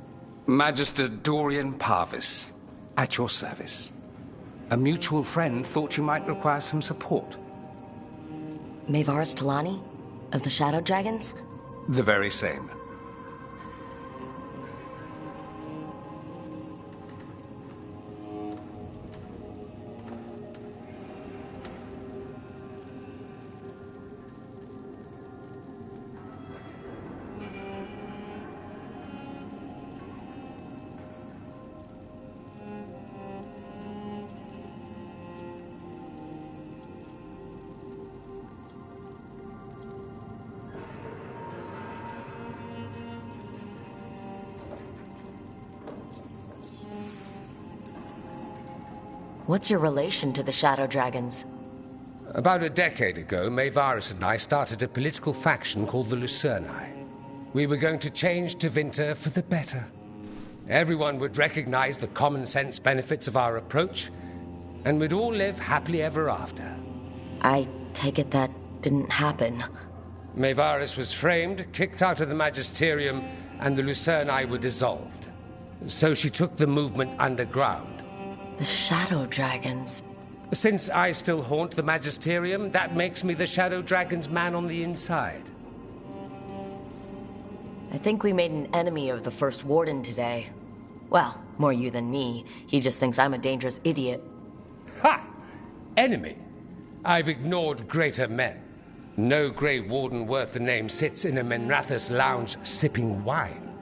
Magister Dorian Parvis, at your service. A mutual friend thought you might require some support. Maevaris Talani? Of the Shadow Dragons? The very same. What's your relation to the Shadow Dragons? About a decade ago, Maevaris and I started a political faction called the Lucerni. We were going to change Tevinter for the better. Everyone would recognize the common sense benefits of our approach, and we'd all live happily ever after. I take it that didn't happen. Maevaris was framed, kicked out of the Magisterium, and the Lucerni were dissolved. So she took the movement underground. The Shadow Dragons? Since I still haunt the Magisterium, that makes me the Shadow Dragon's man on the inside. I think we made an enemy of the First Warden today. Well, more you than me. He just thinks I'm a dangerous idiot. Ha! Enemy? I've ignored greater men. No Grey Warden worth the name sits in a Menrathus lounge sipping wine.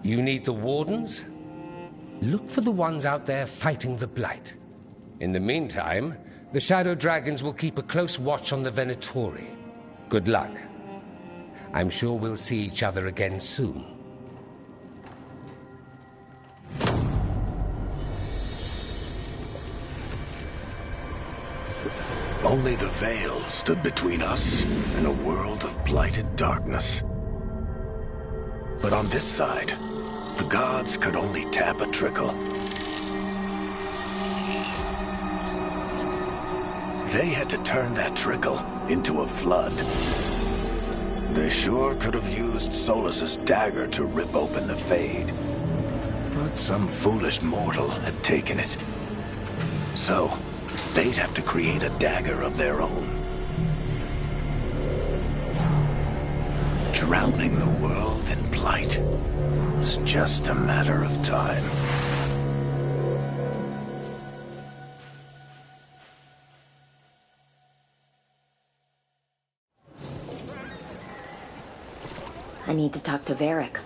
You need the Wardens? Look for the ones out there fighting the Blight. In the meantime, the Shadow Dragons will keep a close watch on the Venatori. Good luck. I'm sure we'll see each other again soon. Only the veil stood between us and a world of blighted darkness. But on this side, the gods could only tap a trickle. They had to turn that trickle into a flood. They sure could have used Solus's dagger to rip open the Fade. But some foolish mortal had taken it. So, they'd have to create a dagger of their own. Drowning the world in blight was just a matter of time. I need to talk to Varric.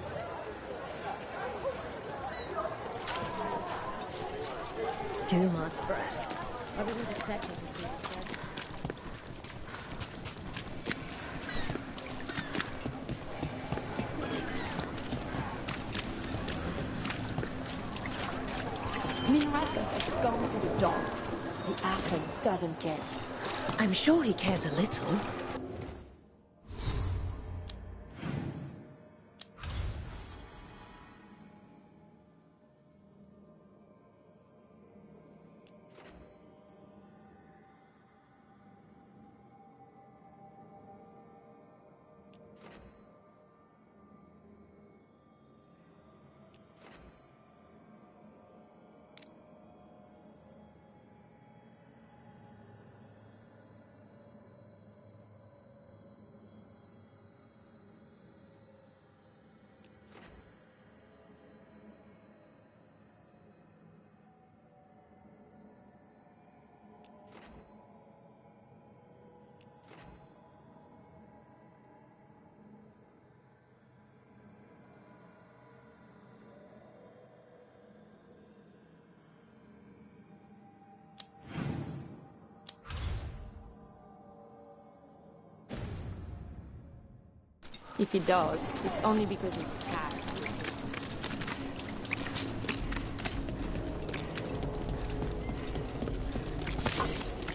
Dumort's breath. I wasn't expecting to see this dead. Miraculous has gone to the dogs. The apple doesn't get it. I'm sure he cares a little. If he does, it's only because he's a cat.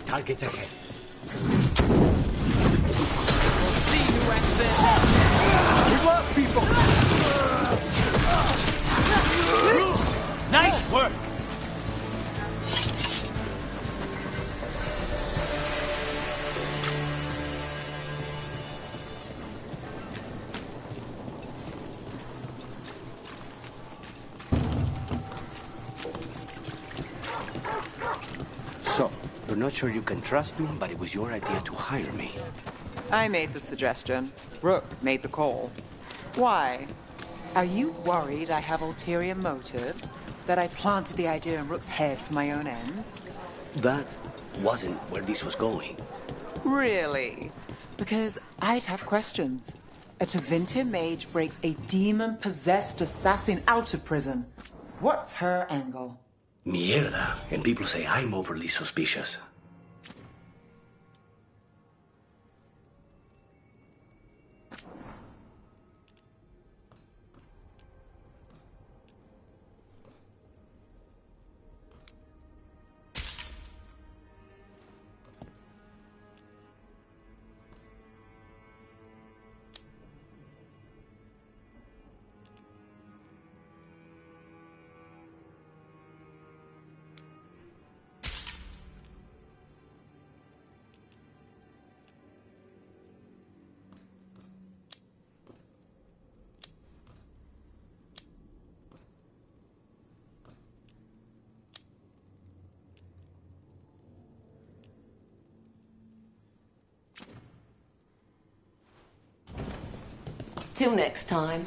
Targets ahead. We've lost people! Nice work! So, you're not sure you can trust me, but it was your idea to hire me. I made the suggestion. Rook made the call. Why? Are you worried I have ulterior motives? That I planted the idea in Rook's head for my own ends? That wasn't where this was going. Really? Because I'd have questions. A Tevinter mage breaks a demon-possessed assassin out of prison. What's her angle? Mierda. And people say I'm overly suspicious. Till next time.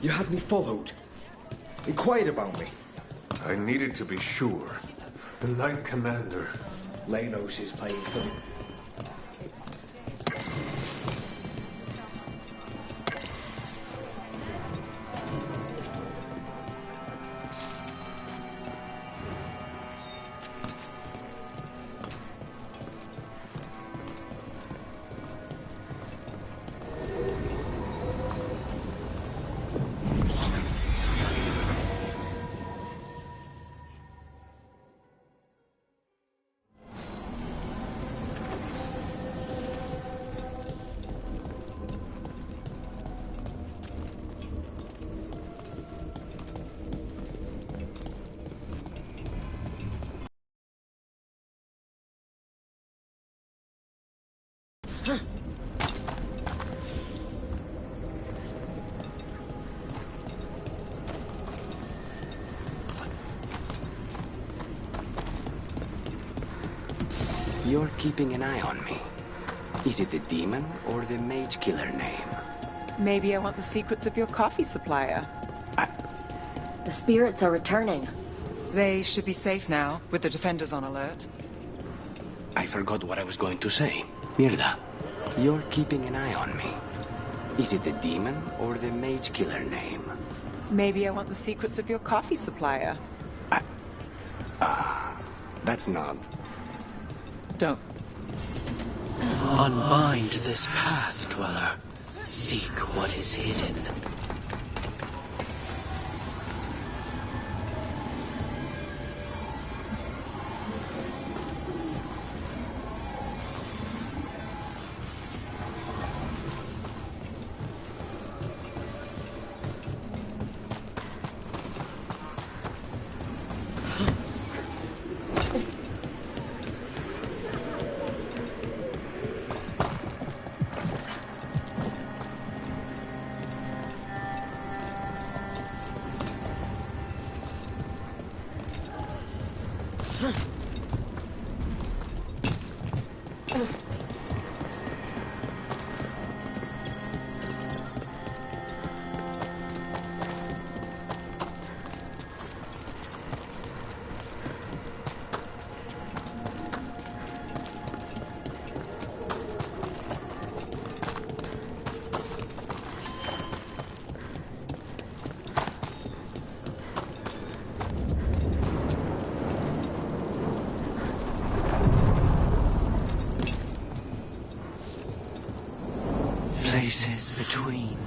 You had me followed. Inquired about me. I needed to be sure. The Knight Commander. Lenos is playing for me. You're keeping an eye on me. Is it the demon or the mage killer name? Maybe I want the secrets of your coffee supplier. The spirits are returning. They should be safe now, with the defenders on alert. I forgot what I was going to say. Mirda, you're keeping an eye on me. Is it the demon or the mage killer name? Maybe I want the secrets of your coffee supplier. That's not... Don't. Unbind this path, Dweller. Seek what is hidden. Places between.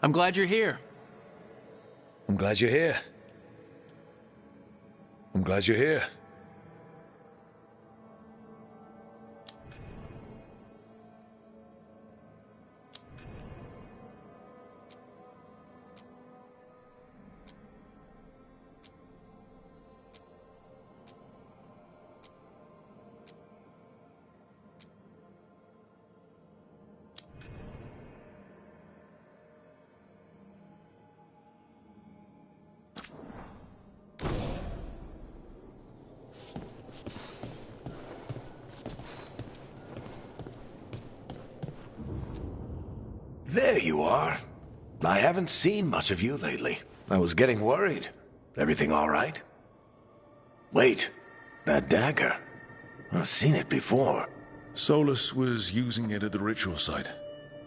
I'm glad you're here. I'm glad you're here. I'm glad you're here. There you are. I haven't seen much of you lately. I was getting worried. Everything all right? Wait, that dagger. I've seen it before. Solus was using it at the ritual site.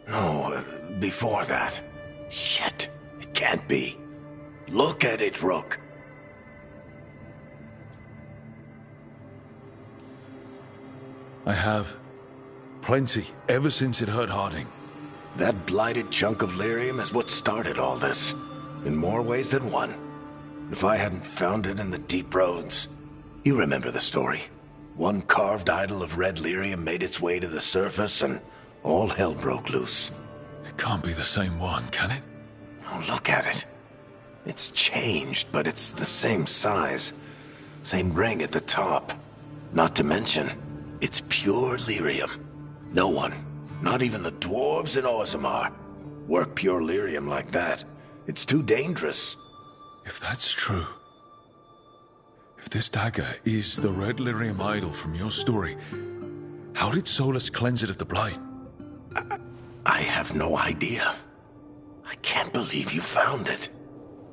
No, before that. Shit, it can't be. Look at it, Rook. I have. Plenty, ever since it hurt Harding. That blighted chunk of lyrium is what started all this. In more ways than one. If I hadn't found it in the deep roads. You remember the story. One carved idol of red lyrium made its way to the surface and all hell broke loose. It can't be the same one, can it? Oh, look at it. It's changed, but it's the same size. Same ring at the top. Not to mention, it's pure lyrium. No one, not even the dwarves in Orzammar, work pure lyrium like that. It's too dangerous. If that's true, if this dagger is the red lyrium idol from your story, how did Solus cleanse it of the blight? I have no idea. I can't believe you found it.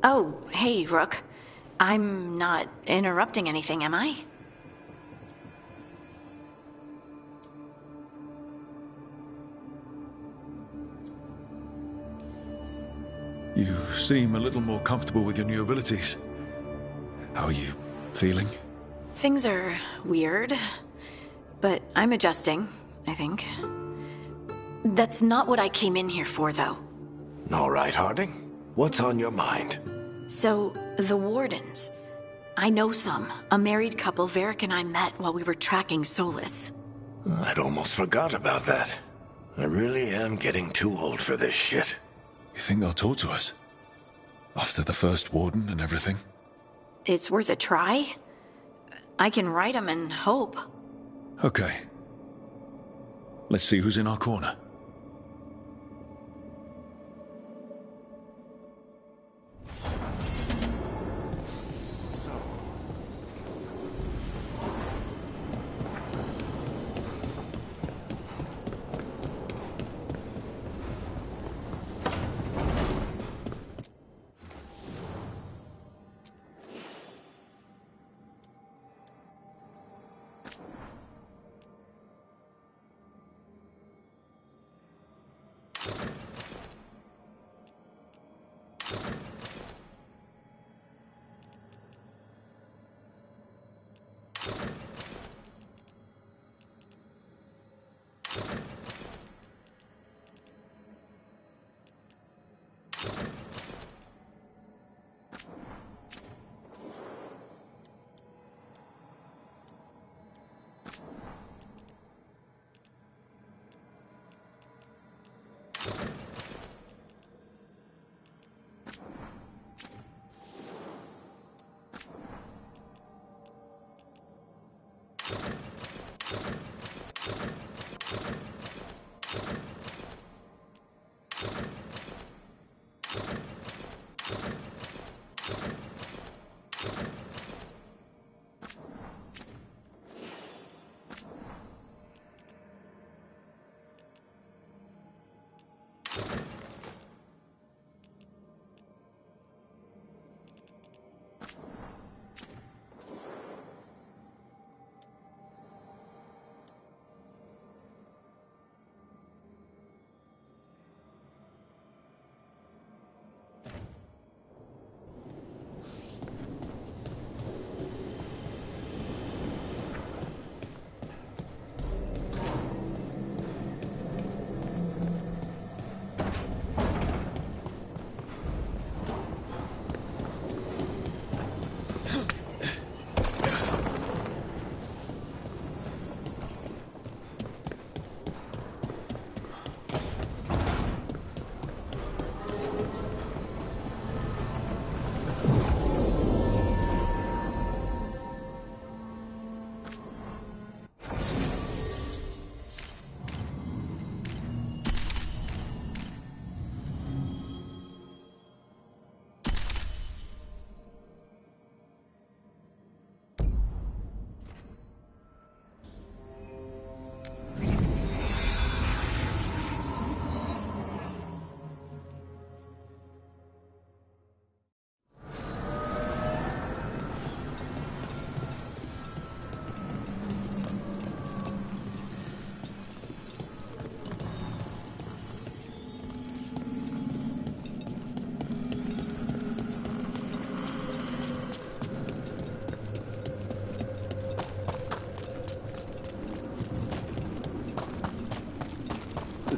Oh, hey, Rook. I'm not interrupting anything, am I? You seem a little more comfortable with your new abilities. How are you feeling? Things are weird, but I'm adjusting, I think. That's not what I came in here for, though. All right, Harding. What's on your mind? So, the Wardens. I know some. A married couple Varric and I met while we were tracking Solus. I'd almost forgot about that. I really am getting too old for this shit. You think they'll talk to us? After the first Warden and everything? It's worth a try. I can write them and hope. Okay. Let's see who's in our corner.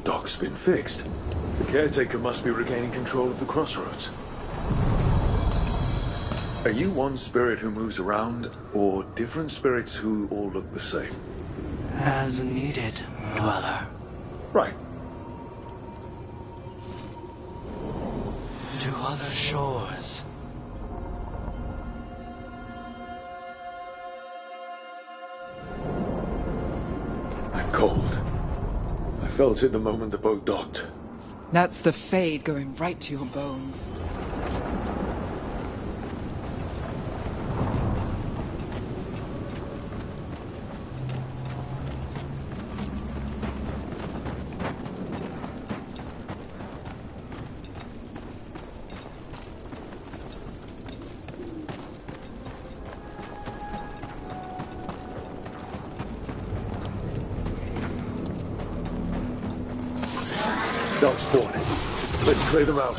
dock's been fixed. The caretaker must be regaining control of the crossroads. Are you one spirit who moves around, or different spirits who all look the same? As needed, Dweller. Right. To other shores. I'm cold. I felt it the moment the boat docked. That's the Fade going right to your bones. Dark spawn. Let's clear them out.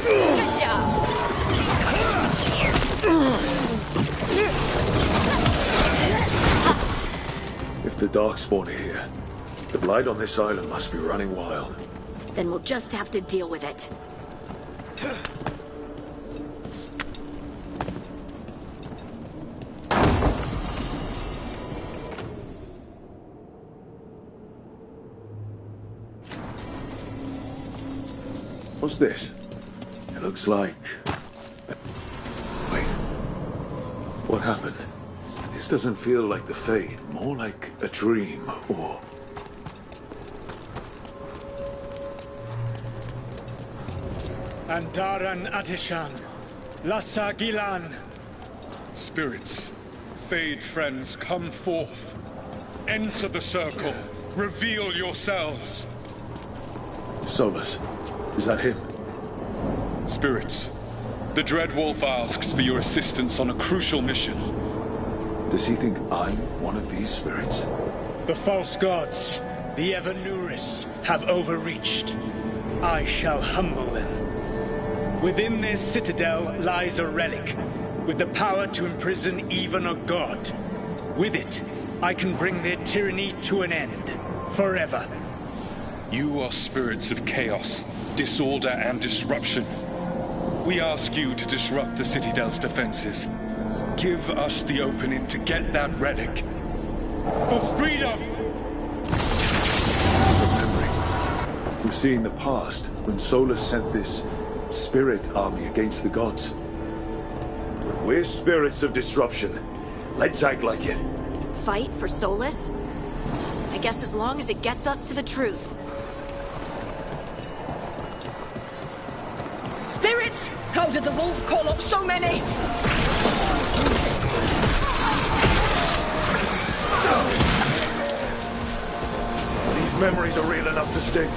Good job. If the Darkspawn are here, the Blight on this island must be running wild. Then we'll just have to deal with it. What's this? It looks like... Wait. What happened? This doesn't feel like the Fade. More like a dream, or... Andaran Atishan, Lassa Gilan. Spirits, Fade friends, come forth. Enter the circle. Reveal yourselves. Solus. Is that him? Spirits, the Dread Wolf asks for your assistance on a crucial mission. Does he think I'm one of these spirits? The false gods, the Evanuris, have overreached. I shall humble them. Within this citadel lies a relic, with the power to imprison even a god. With it, I can bring their tyranny to an end, forever. You are spirits of chaos, disorder and disruption. We ask you to disrupt the Citadel's defenses. Give us the opening to get that relic. For freedom! Remembering. We're seeing the past, when Solus sent this spirit army against the gods. We're spirits of disruption. Let's act like it. Fight for Solus? I guess as long as it gets us to the truth. Spirits! How did the wolf call up so many? These memories are real enough to stick.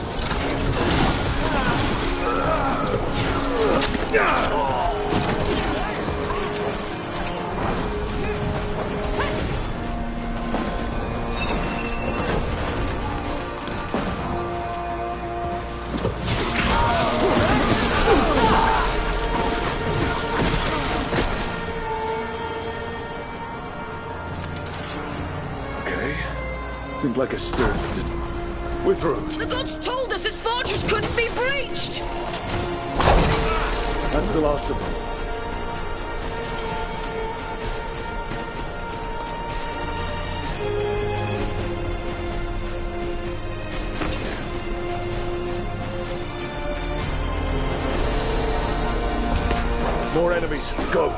Think like a spirit. We're through. The gods told us this fortress couldn't be breached! That's the last of them. More enemies. Go.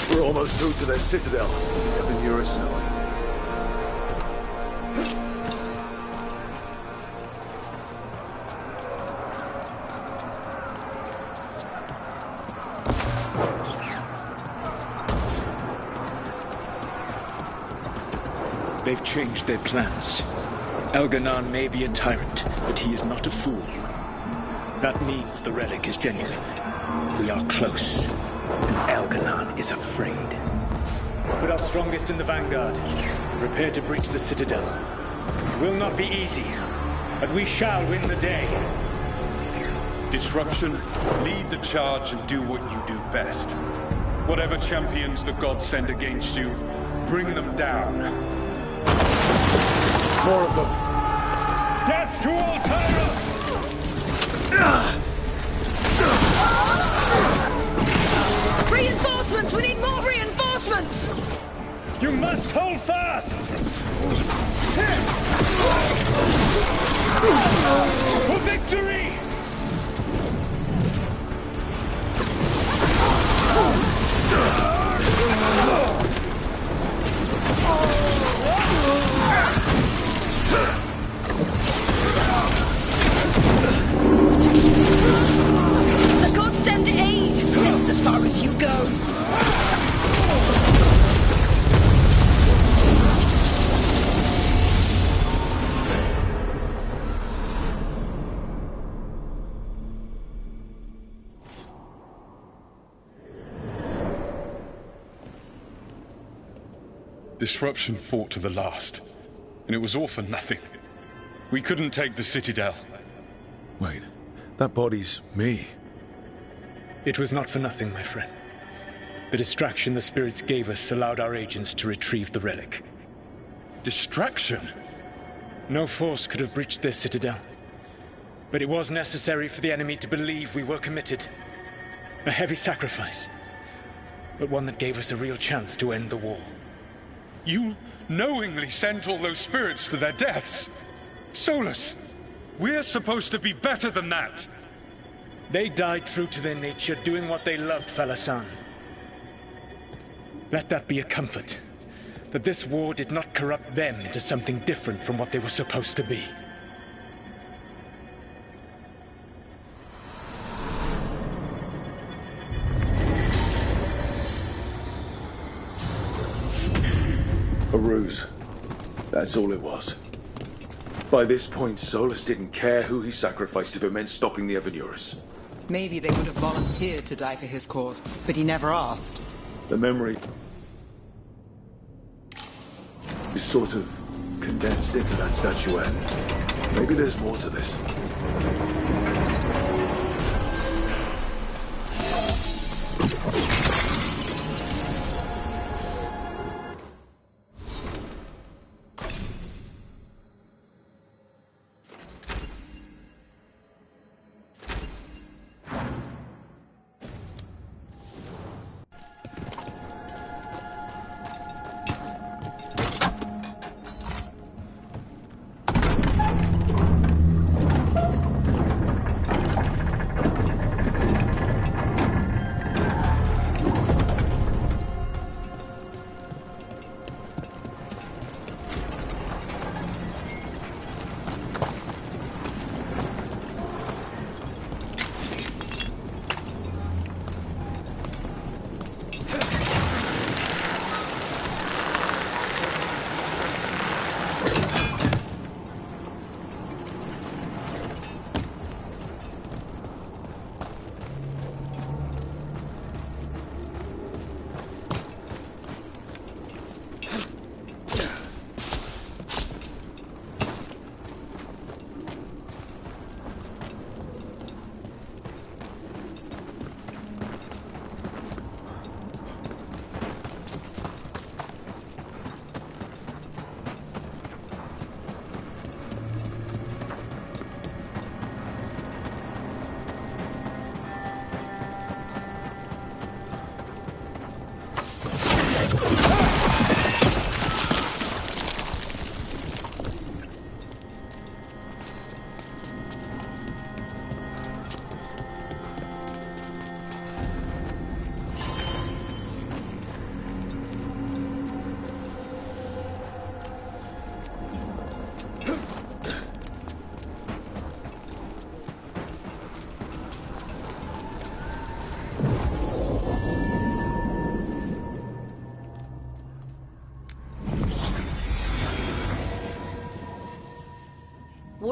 We're almost through to their citadel. Evanuris knowing. They've changed their plans. Elganon may be a tyrant, but he is not a fool. That means the relic is genuine. We are close, and Elganon is afraid. Put our strongest in the vanguard. Prepare to breach the Citadel. It will not be easy, but we shall win the day. Disruption, lead the charge and do what you do best. Whatever champions the gods send against you, bring them down. More of them. Death to all Tyros! Reinforcements! We need more reinforcements! You must hold fast! For victory! The gods send aid! Just as far as you go! Disruption fought to the last, and it was all for nothing. We couldn't take the Citadel. Wait, that body's me. It was not for nothing, my friend. The distraction the spirits gave us allowed our agents to retrieve the relic. Distraction? No force could have breached this Citadel. But it was necessary for the enemy to believe we were committed. A heavy sacrifice, but one that gave us a real chance to end the war. You knowingly sent all those spirits to their deaths. Solus, we're supposed to be better than that. They died true to their nature, doing what they loved, Falasan. Let that be a comfort, that this war did not corrupt them into something different from what they were supposed to be. A ruse. That's all it was. By this point, Solus didn't care who he sacrificed if it meant stopping the Evanurus. Maybe they would have volunteered to die for his cause, but he never asked. The memory is sort of condensed into that statuette. Maybe there's more to this.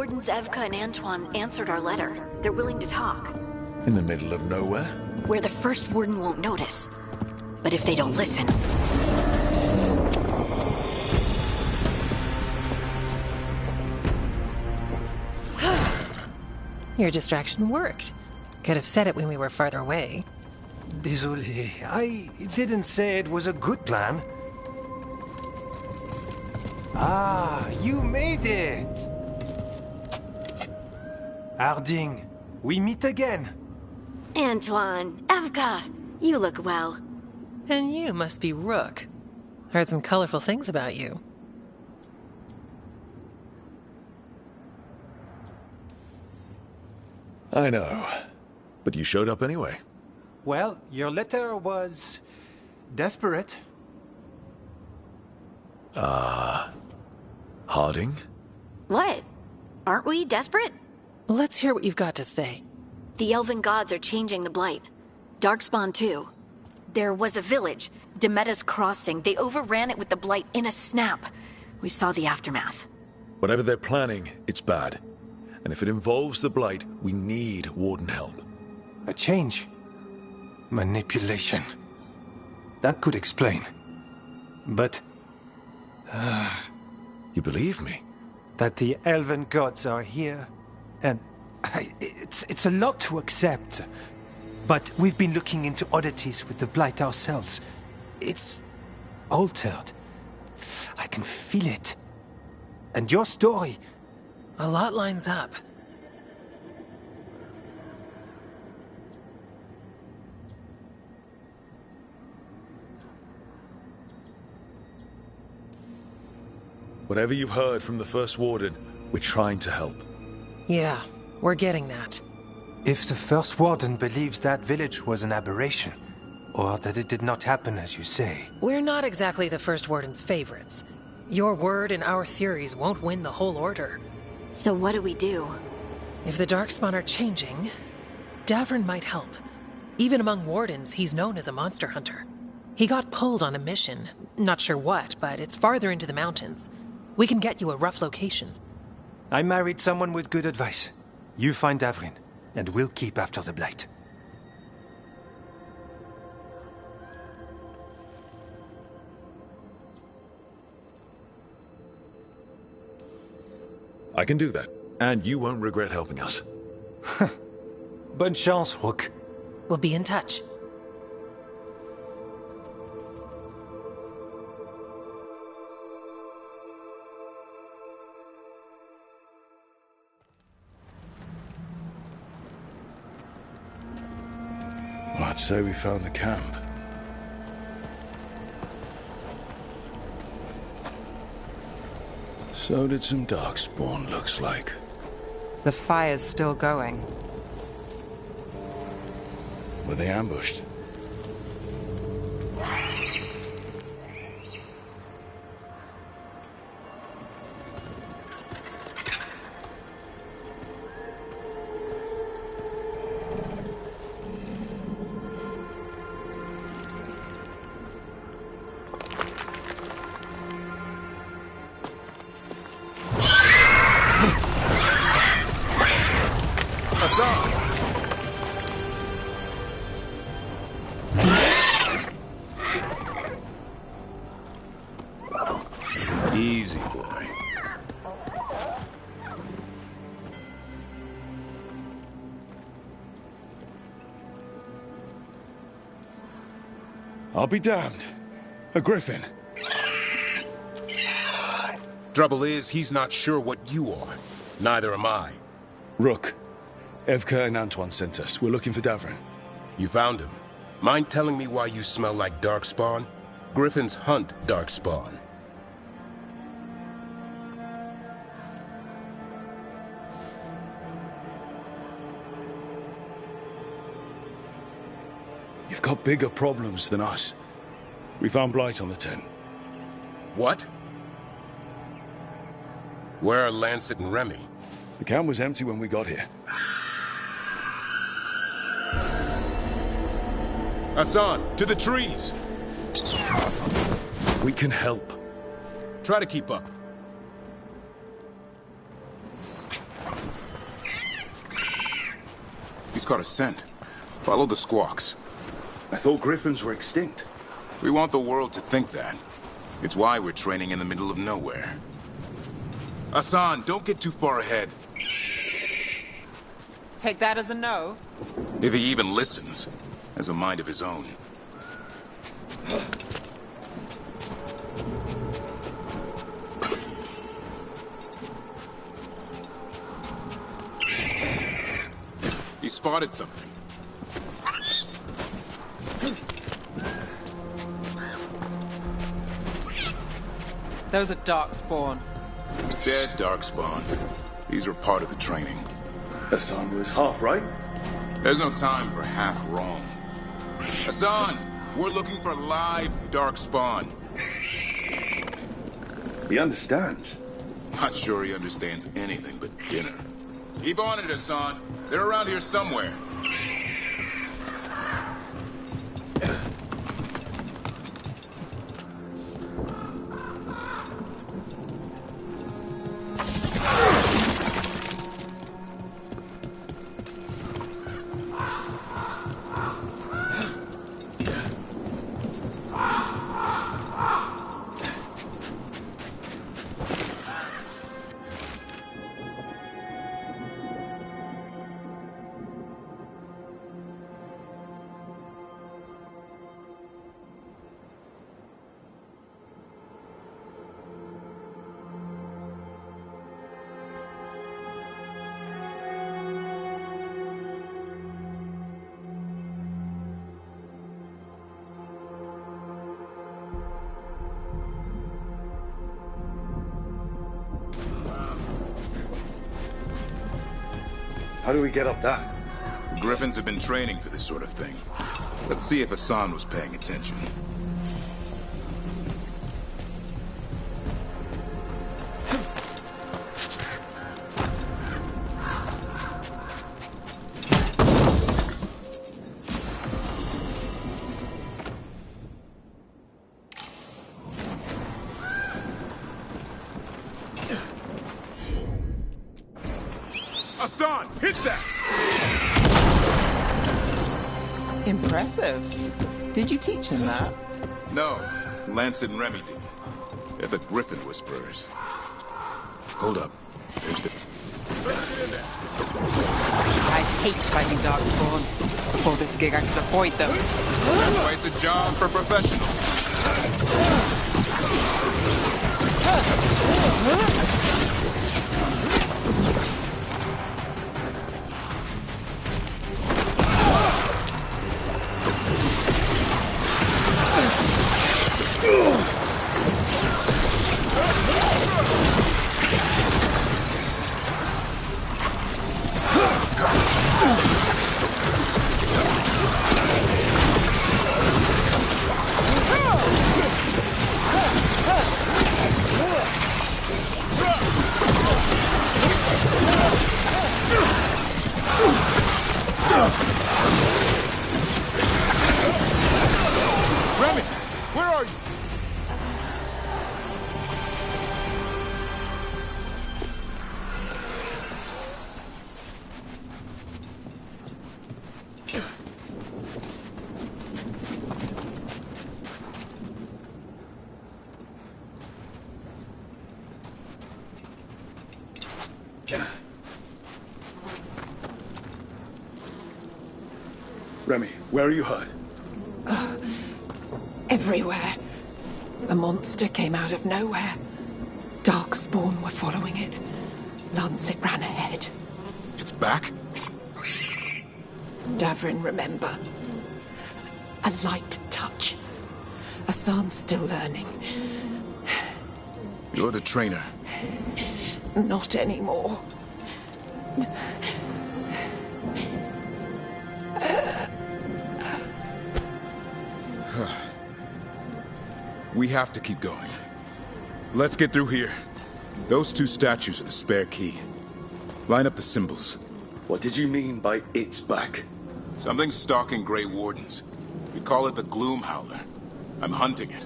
Wardens Evka and Antoine answered our letter. They're willing to talk. In the middle of nowhere? Where the First Warden won't notice. But if they don't listen... Your distraction worked. Could have said it when we were farther away. Désolé, I didn't say it was a good plan. Ah, you made it! Harding, we meet again. Antoine, Evka, you look well. And you must be Rook. Heard some colorful things about you. I know. But you showed up anyway. Well, your letter was... desperate. Harding? What? Aren't we desperate? Let's hear what you've got to say. The Elven gods are changing the Blight. Darkspawn too. There was a village, Demetta's Crossing. They overran it with the Blight in a snap. We saw the aftermath. Whatever they're planning, it's bad. And if it involves the Blight, we need Warden help. A change. Manipulation. That could explain. But... You believe me? That the Elven gods are here, and... It's a lot to accept. But we've been looking into oddities with the Blight ourselves. It's... altered. I can feel it. And your story... A lot lines up. Whatever you've heard from the First Warden, we're trying to help. Yeah, we're getting that. If the First Warden believes that village was an aberration, or that it did not happen as you say... We're not exactly the First Warden's favorites. Your word and our theories won't win the whole order. So what do we do? If the Darkspawn are changing, Davrin might help. Even among Wardens, he's known as a monster hunter. He got pulled on a mission. Not sure what, but it's farther into the mountains. We can get you a rough location. I married someone with good advice. You find Davrin, and we'll keep after the Blight. I can do that, and you won't regret helping us. Bonne chance, Rook. We'll be in touch. Well, I'd say we found the camp. So did some Darkspawn, looks like. The fire's still going. Were they ambushed? Easy, boy. I'll be damned. A griffin. Trouble is, he's not sure what you are. Neither am I. Rook. Evka and Antoine sent us. We're looking for Davrin. You found him. Mind telling me why you smell like Darkspawn? Griffins hunt Darkspawn. You've got bigger problems than us. We found Blight on the tent. What? Where are Lancet and Remy? The camp was empty when we got here. Hassan, to the trees! We can help. Try to keep up. just caught a scent. Follow the squawks. I thought griffins were extinct. We want the world to think that. It's why we're training in the middle of nowhere. Hassan, don't get too far ahead. Take that as a no. If he even listens. Has a mind of his own. He spotted something. Those are Darkspawn. Dead Darkspawn. These are part of the training. Hassan was half right. There's no time for half wrong. Hassan, we're looking for live Darkspawn. He understands. Not sure he understands anything but dinner. Keep on it, Hassan. They're around here somewhere. How do we get up that? The Griffins have been training for this sort of thing. Let's see if Hassan was paying attention. Hassan, hit that! Impressive. Did you teach him that? No, Lancet and Remy did. They're the Griffin Whisperers. Hold up. There's the... I hate fighting Darkspawn. Before this gig, I could avoid them. That's why it's a job for professionals. Remy, where are you? Remy, where are you hurt? Everywhere. The monster came out of nowhere. Darkspawn were following it. Lancet ran ahead. It's back? Davrin, remember. A light touch. Hassan's still learning. You're the trainer. Not anymore. We have to keep going. Let's get through here. Those two statues are the spare key. Line up the symbols. What did you mean by it's back? Something's stalking Grey Wardens. We call it the Gloom Howler. I'm hunting it.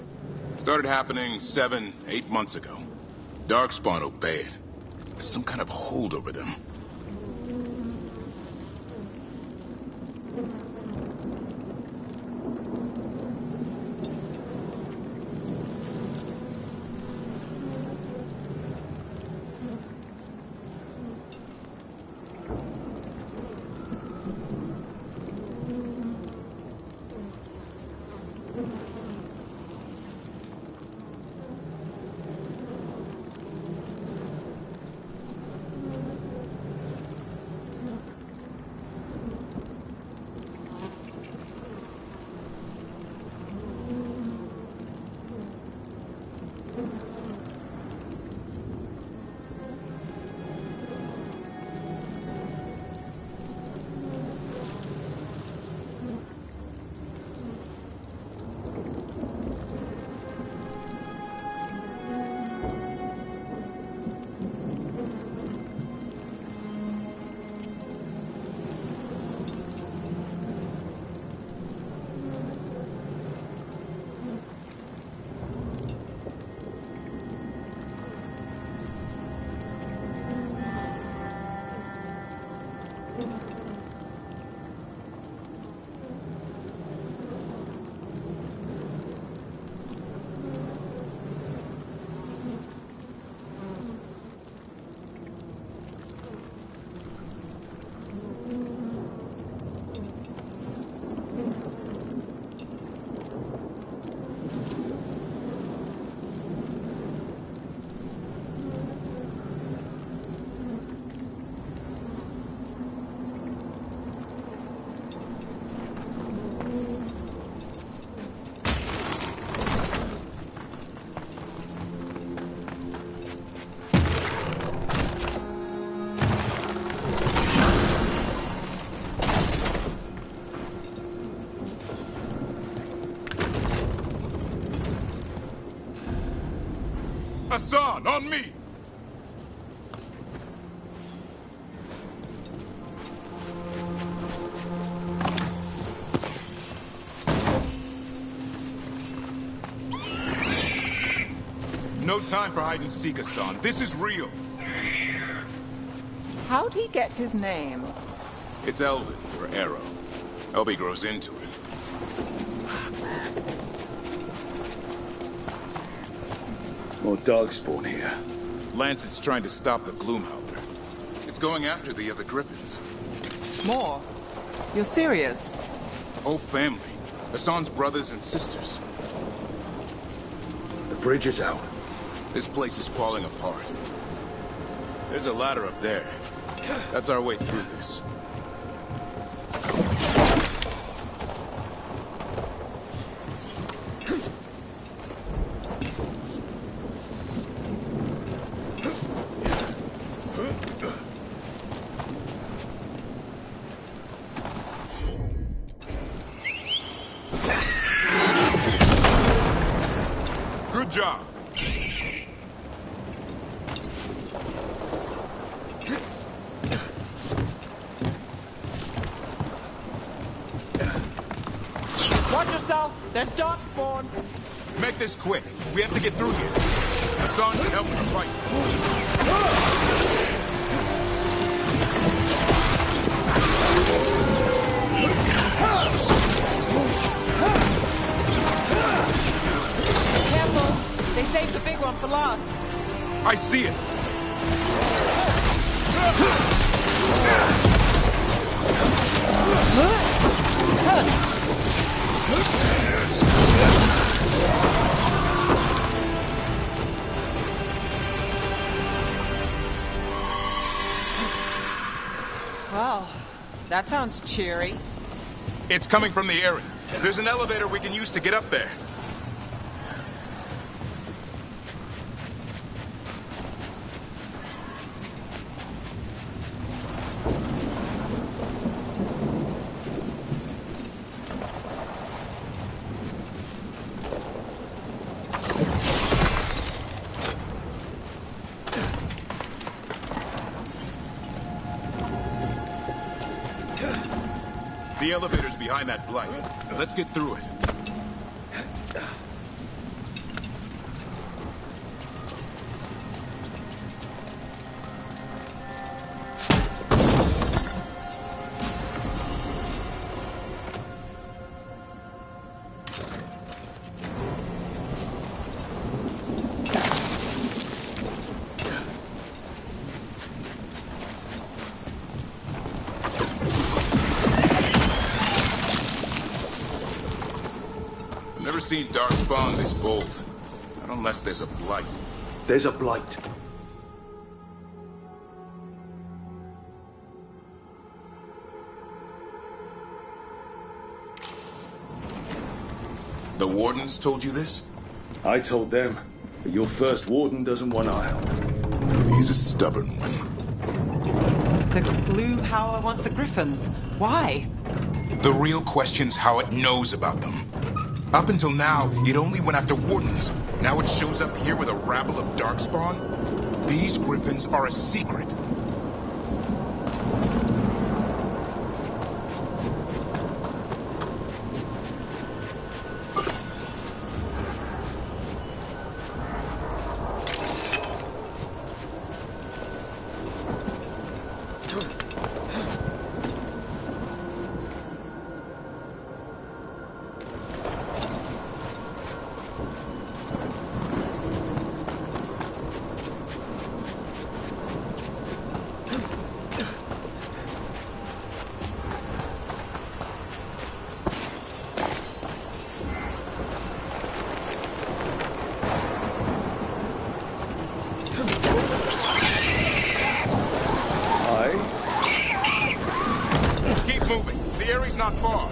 Started happening 7, 8 months ago. Darkspawn obey it. There's some kind of hold over them. Hassan, on me! No time for hide and seek, Hassan. This is real. How'd he get his name? It's Elvin, or Arrow. Elby grows into it. More Darkspawn here. Lancet's trying to stop the Gloomhowler. It's going after the other Griffins. More? You're serious? Whole family. Hassan's brothers and sisters. The bridge is out. This place is falling apart. There's a ladder up there. That's our way through this. Good job. Watch yourself! There's Darkspawn! Make this quick. We have to get through here. Hassan can help in the fight. Careful! They saved the big one for last. I see it. Well, that sounds cheery. It's coming from the area. There's an elevator we can use to get up there. The elevator's behind that blight. Let's get through it. Never seen Darkspawn this bold. Not unless there's a blight. There's a blight. The Wardens told you this? I told them, but your first Warden doesn't want our help. He's a stubborn one. The Gloomhowler wants the Griffins. Why? The real question's how it knows about them. Up until now, it only went after Wardens. Now it shows up here with a rabble of Darkspawn? These Griffins are a secret. Keep moving. The area's not far.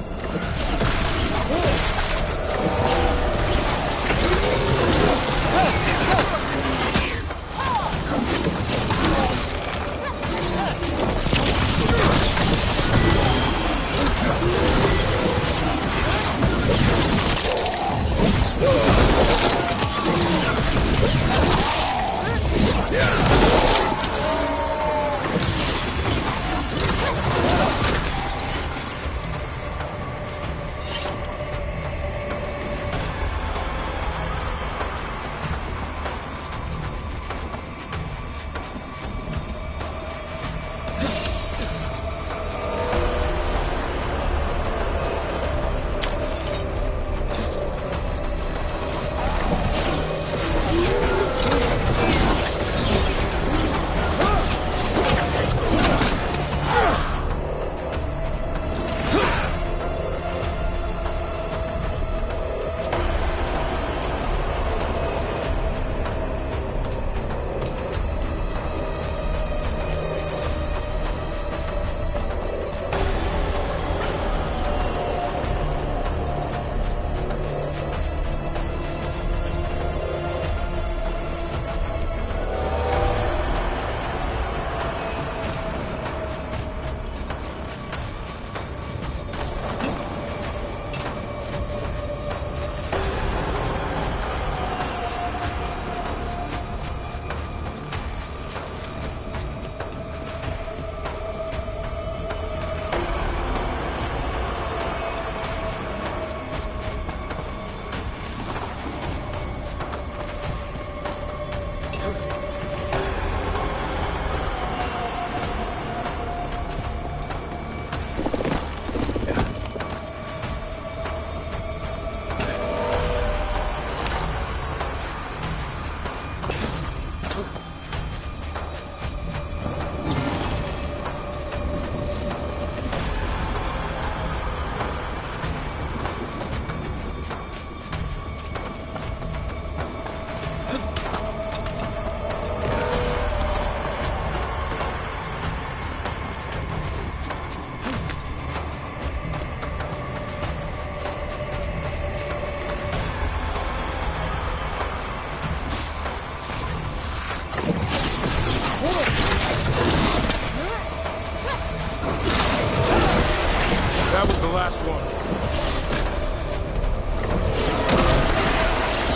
last one.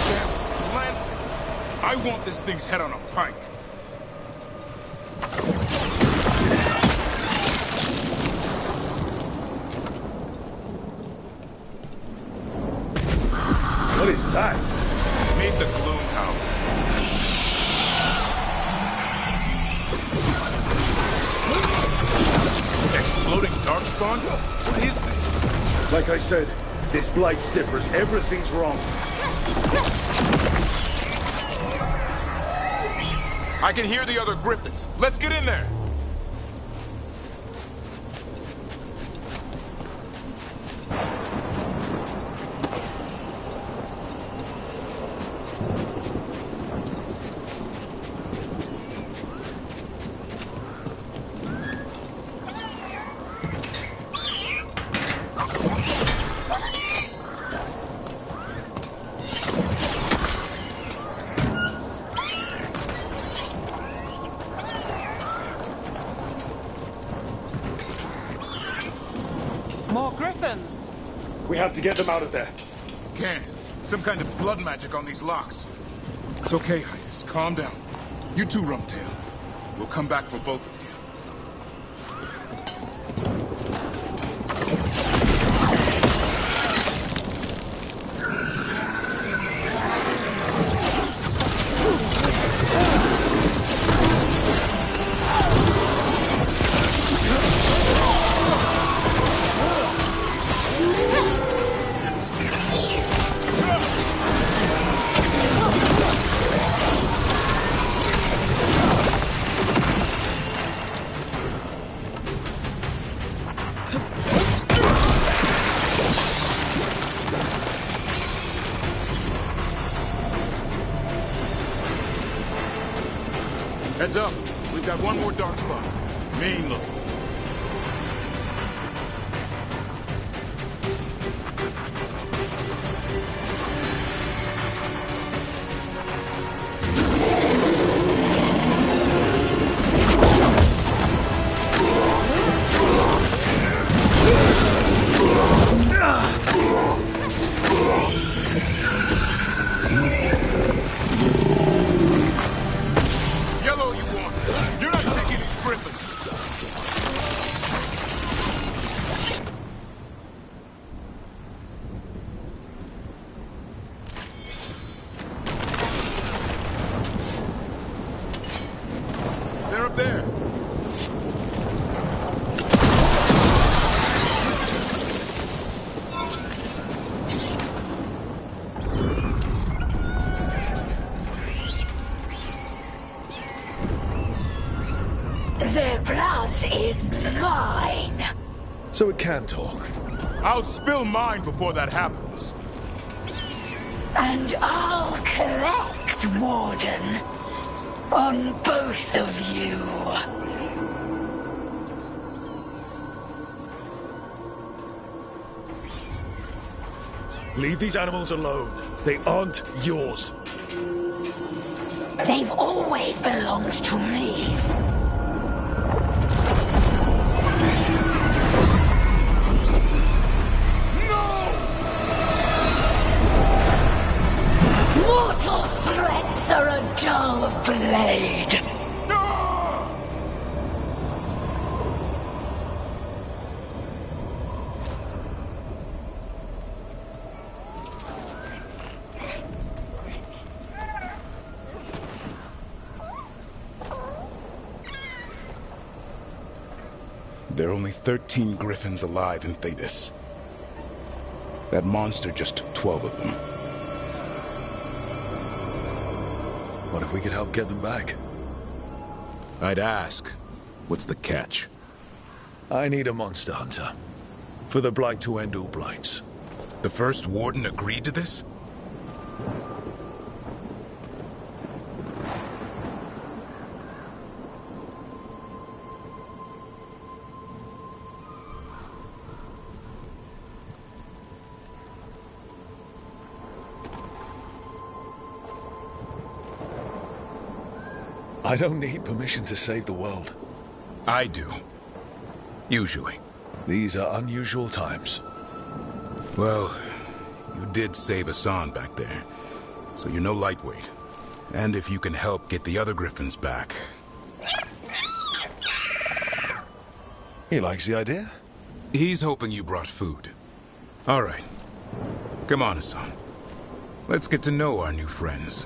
Damn, it's Lancet. I want this thing's head on a pike. What is that? Made the gloom howl. Exploding darkspawn? What is this? Like I said, this blight's different. Everything's wrong. I can hear the other griffins. Let's get in there. More griffins! We have to get them out of there. Can't. Some kind of blood magic on these locks. It's okay, Hydas. Calm down. You too, Rumtail. We'll come back for both of you. Heads up. We've got one more dark spot. Main look. Yellow, you want? You're not taking these griffins. They're up there. Their blood is mine. So it can talk. I'll spill mine before that happens. And I'll collect, Warden, on both of you. Leave these animals alone. They aren't yours. They've always belonged to me. Mortal threats are a dull blade. There are only 13 griffins alive in Thedas. That monster just took 12 of them. What if we could help get them back? I'd ask. What's the catch? I need a monster hunter. For the Blight to end all blights. The first Warden agreed to this? I don't need permission to save the world. I do. Usually. These are unusual times. Well, you did save Hassan back there, so you're no lightweight. And if you can help get the other Griffins back... He likes the idea? He's hoping you brought food. All right. Come on, Hassan. Let's get to know our new friends.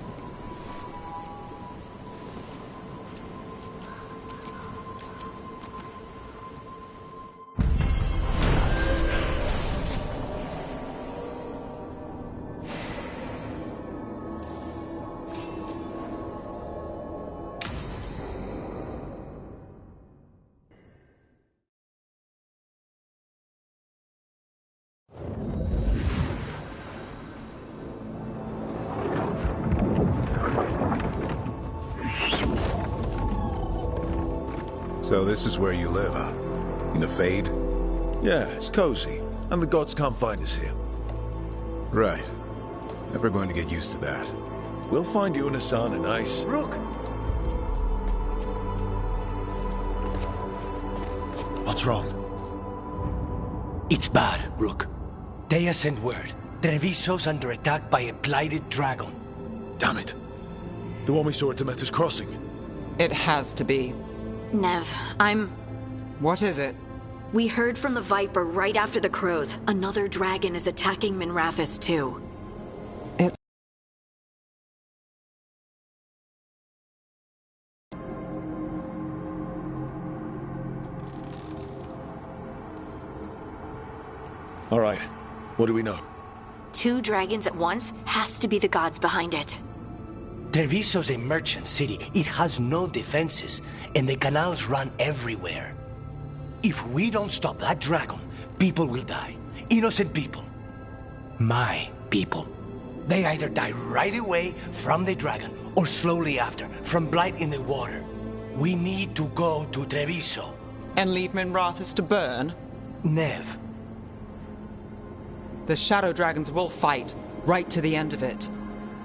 So this is where you live, huh? In the Fade? Yeah, it's cozy. And the gods can't find us here. Right. Never going to get used to that. We'll find you and Hassan a nice... Rook! What's wrong? It's bad, Rook. Dea sent word. Treviso's under attack by a blighted dragon. Damn it. The one we saw at Demeter's Crossing. It has to be. Nev, What is it? We heard from the Viper right after the Crows. Another dragon is attacking Minrathous too. All right. What do we know? 2 dragons at once has to be the gods behind it. Treviso's a merchant city. It has no defenses, and the canals run everywhere. If we don't stop that dragon, people will die. Innocent people. My people. They either die right away from the dragon, or slowly after, from blight in the water. We need to go to Treviso. And leave Minrathous to burn? Nev. The Shadow Dragons will fight, right to the end of it.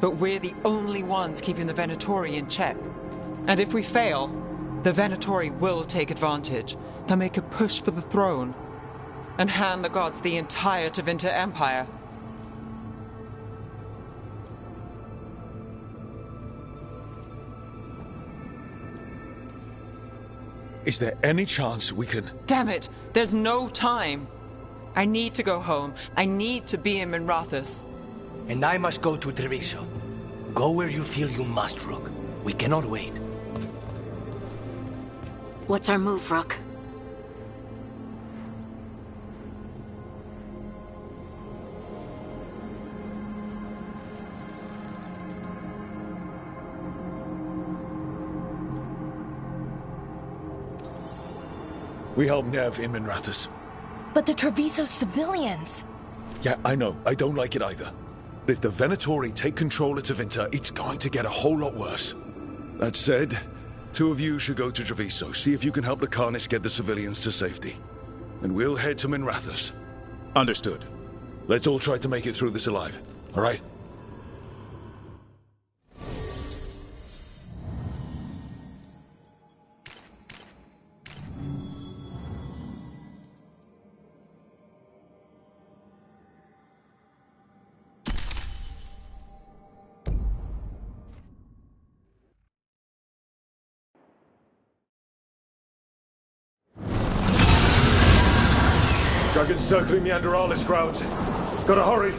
But we're the only ones keeping the Venatori in check. And if we fail, the Venatori will take advantage. They'll make a push for the throne. And hand the gods the entire Tevinter Empire. Is there any chance we can... Damn it! There's no time! I need to go home. I need to be in Minrathous. And I must go to Treviso. Go where you feel you must, Rook. We cannot wait. What's our move, Rook? We help Nev in Minrathous. But the Treviso civilians... Yeah, I know. I don't like it either. But if the Venatori take control of Tevinter, it's going to get a whole lot worse. That said, 2 of you should go to Treviso, see if you can help Lucanus get the civilians to safety. And we'll head to Minrathous. Understood. Let's all try to make it through this alive, all right? Dragons circling the Anderalis grounds. Gotta hurry!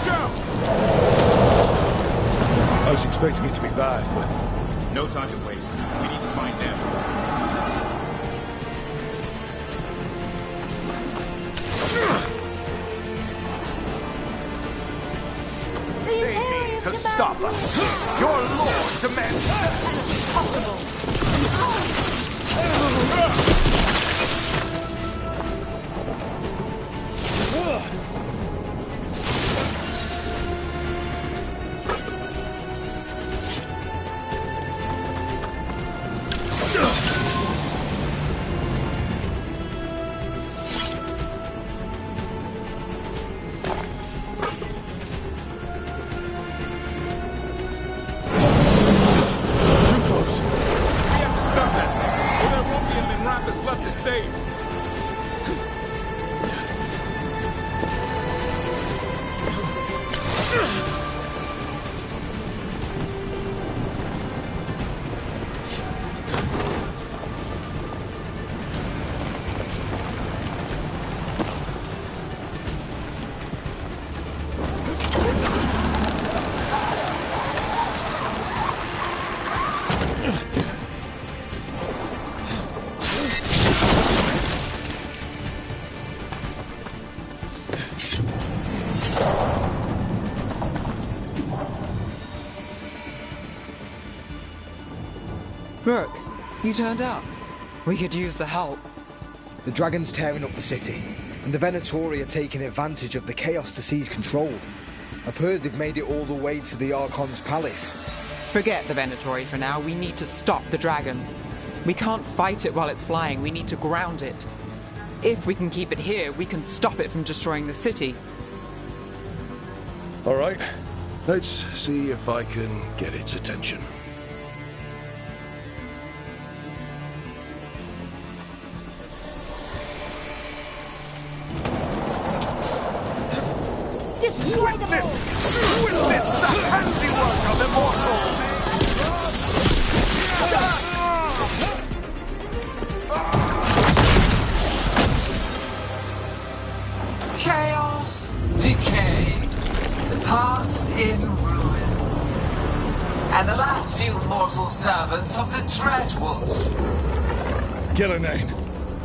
Watch out! I was expecting it to be bad, but... No time to waste. We need to find them. They mean to stop us. Your lord demands Impossible. Left to save. Brooke, you turned up. We could use the help. The Dragon's tearing up the city, and the Venatori are taking advantage of the chaos to seize control. I've heard they've made it all the way to the Archon's palace. Forget the Venatori for now. We need to stop the dragon. We can't fight it while it's flying. We need to ground it. If we can keep it here, we can stop it from destroying the city. All right. Let's see if I can get its attention. Destroy them all! Witness the handiwork of immortals! Chaos, decay, the past in ruin, and the last few mortal servants of the Dreadwolf. Gillenane.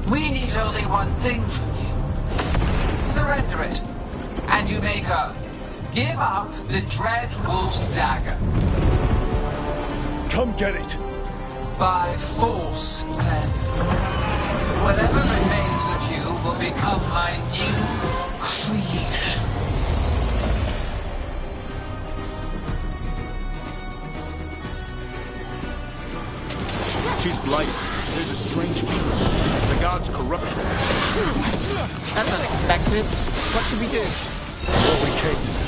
We need only one thing from you. Surrender it, and you may go. Give up the Dreadwolf's dagger. Come get it. By force, then. Whatever remains of you will become my new creations. She's blighted. There's a strange feeling. The gods corrupt her. That's unexpected. What should we do? What we came to do.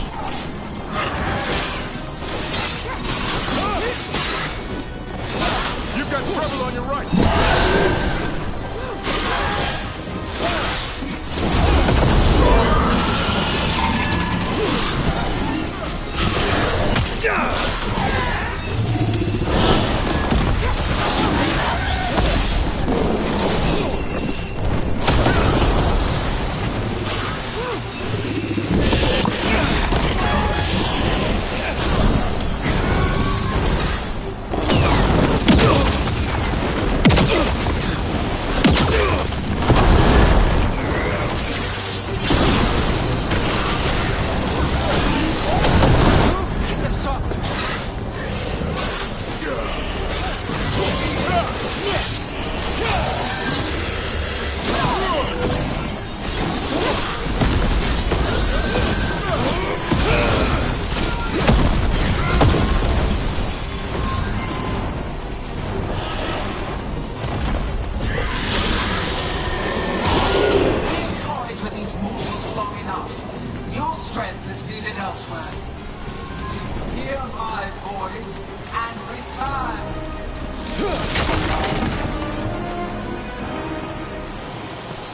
You've got trouble on your right.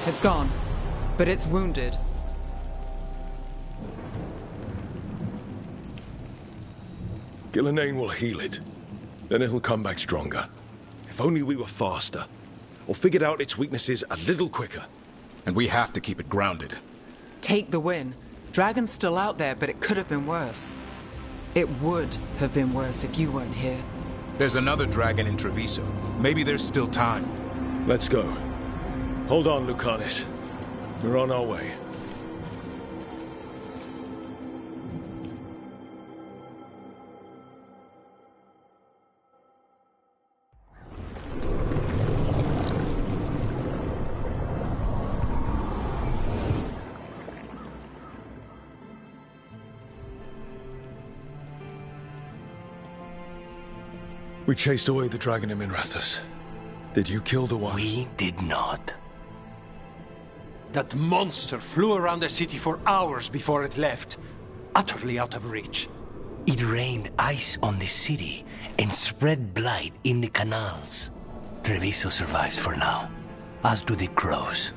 It's gone, but it's wounded. Gillenane will heal it. Then it'll come back stronger. If only we were faster. Or figured out its weaknesses a little quicker. And we have to keep it grounded. Take the win. Dragon's still out there, but it could have been worse. It would have been worse if you weren't here. There's another dragon in Treviso. Maybe there's still time. Let's go. Hold on, Lucanus. We're on our way. We chased away the dragon in Minrathous. Did you kill the one? We did not. That monster flew around the city for hours before it left, utterly out of reach. It rained ice on the city and spread blight in the canals. Treviso survives for now, as do the crows.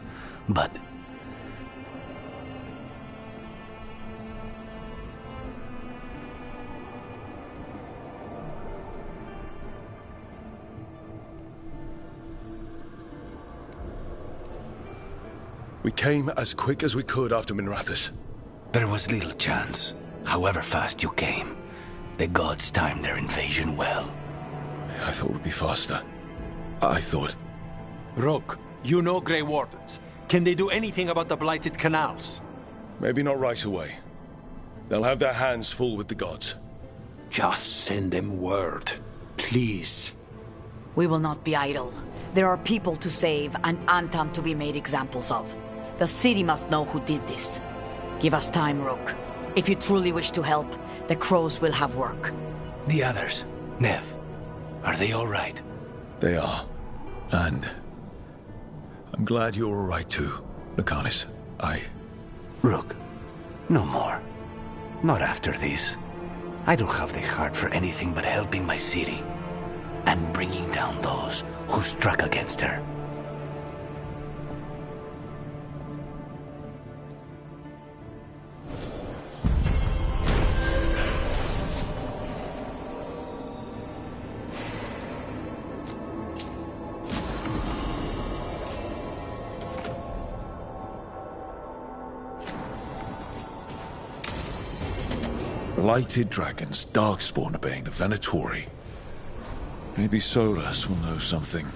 But we came as quick as we could after Minrathous. there was little chance. However fast you came, the gods timed their invasion well. I thought we'd be faster. I thought... Rogue, you know Grey Wardens. Can they do anything about the blighted canals? Maybe not right away. They'll have their hands full with the gods. Just send them word, please. We will not be idle. There are people to save and Antam to be made examples of. The city must know who did this. Give us time, Rook. If you truly wish to help, the crows will have work. The others, Nev, are they all right? They are. And... I'm glad you're all right too, Lucanus. Rook, no more. Not after this. I don't have the heart for anything but helping my city. And bringing down those who struck against her. Blighted dragons, Darkspawn obeying the Venatori. Maybe Solus will know something.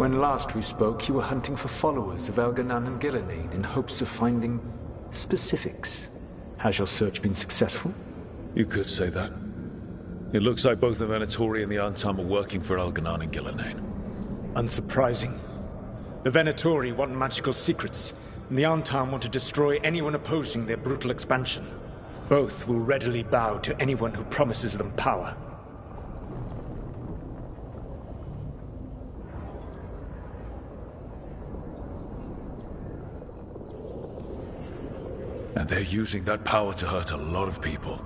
When last we spoke, you were hunting for followers of Elganon and Gillenane in hopes of finding specifics. Has your search been successful? You could say that. It looks like both the Venatori and the Antam are working for Elganon and Gillenane. Unsurprising. The Venatori want magical secrets, and the Antam want to destroy anyone opposing their brutal expansion. Both will readily bow to anyone who promises them power. And they're using that power to hurt a lot of people.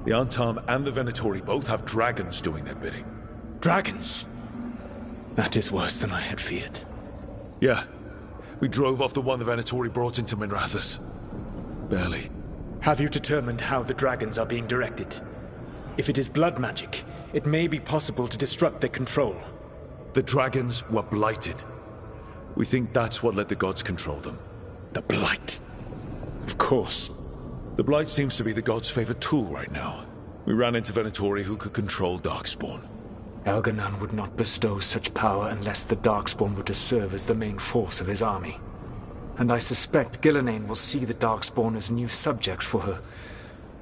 The Antam and the Venatori both have dragons doing their bidding. Dragons? That is worse than I had feared. Yeah. We drove off the one the Venatori brought into Minrathous. Barely. Have you determined how the dragons are being directed? If it is blood magic, it may be possible to disrupt their control. The dragons were blighted. We think that's what let the gods control them. The Blight? Of course. The Blight seems to be the gods' favorite tool right now. We ran into Venatori who could control Darkspawn. Elganon would not bestow such power unless the Darkspawn were to serve as the main force of his army. And I suspect Gillenane will see the Darkspawn as new subjects for her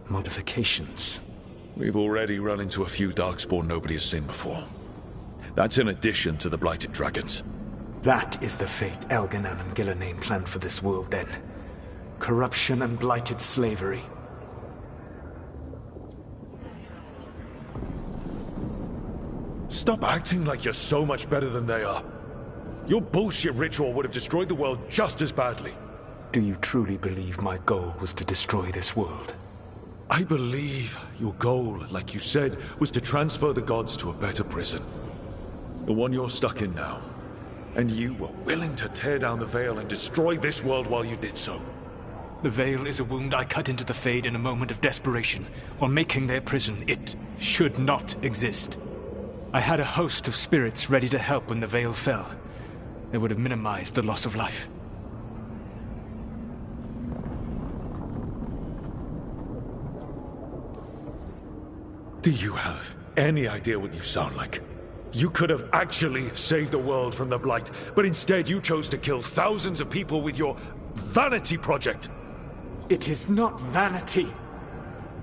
modifications. We've already run into a few Darkspawn nobody has seen before. That's in addition to the blighted dragons. That is the fate Elganon and Gillenane planned for this world then. Corruption and blighted slavery. Stop acting like you're so much better than they are. Your bullshit ritual would have destroyed the world just as badly. Do you truly believe my goal was to destroy this world? I believe your goal, like you said, was to transfer the gods to a better prison. The one you're stuck in now. And you were willing to tear down the veil and destroy this world while you did so. The veil is a wound I cut into the Fade in a moment of desperation, while making their prison. It should not exist. I had a host of spirits ready to help when the veil fell. They would have minimized the loss of life. Do you have any idea what you sound like? You could have actually saved the world from the Blight, but instead you chose to kill thousands of people with your vanity project. It is not vanity.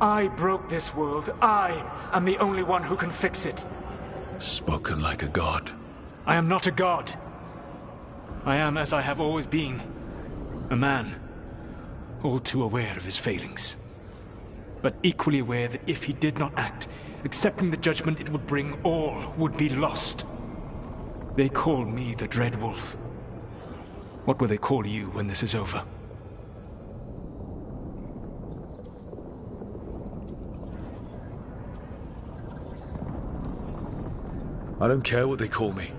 I broke this world. I am the only one who can fix it. Spoken like a god. I am not a god. I am as I have always been. A man. All too aware of his failings. But equally aware that if he did not act, accepting the judgment it would bring, all would be lost. They call me the Dread Wolf. What will they call you when this is over? I don't care what they call me.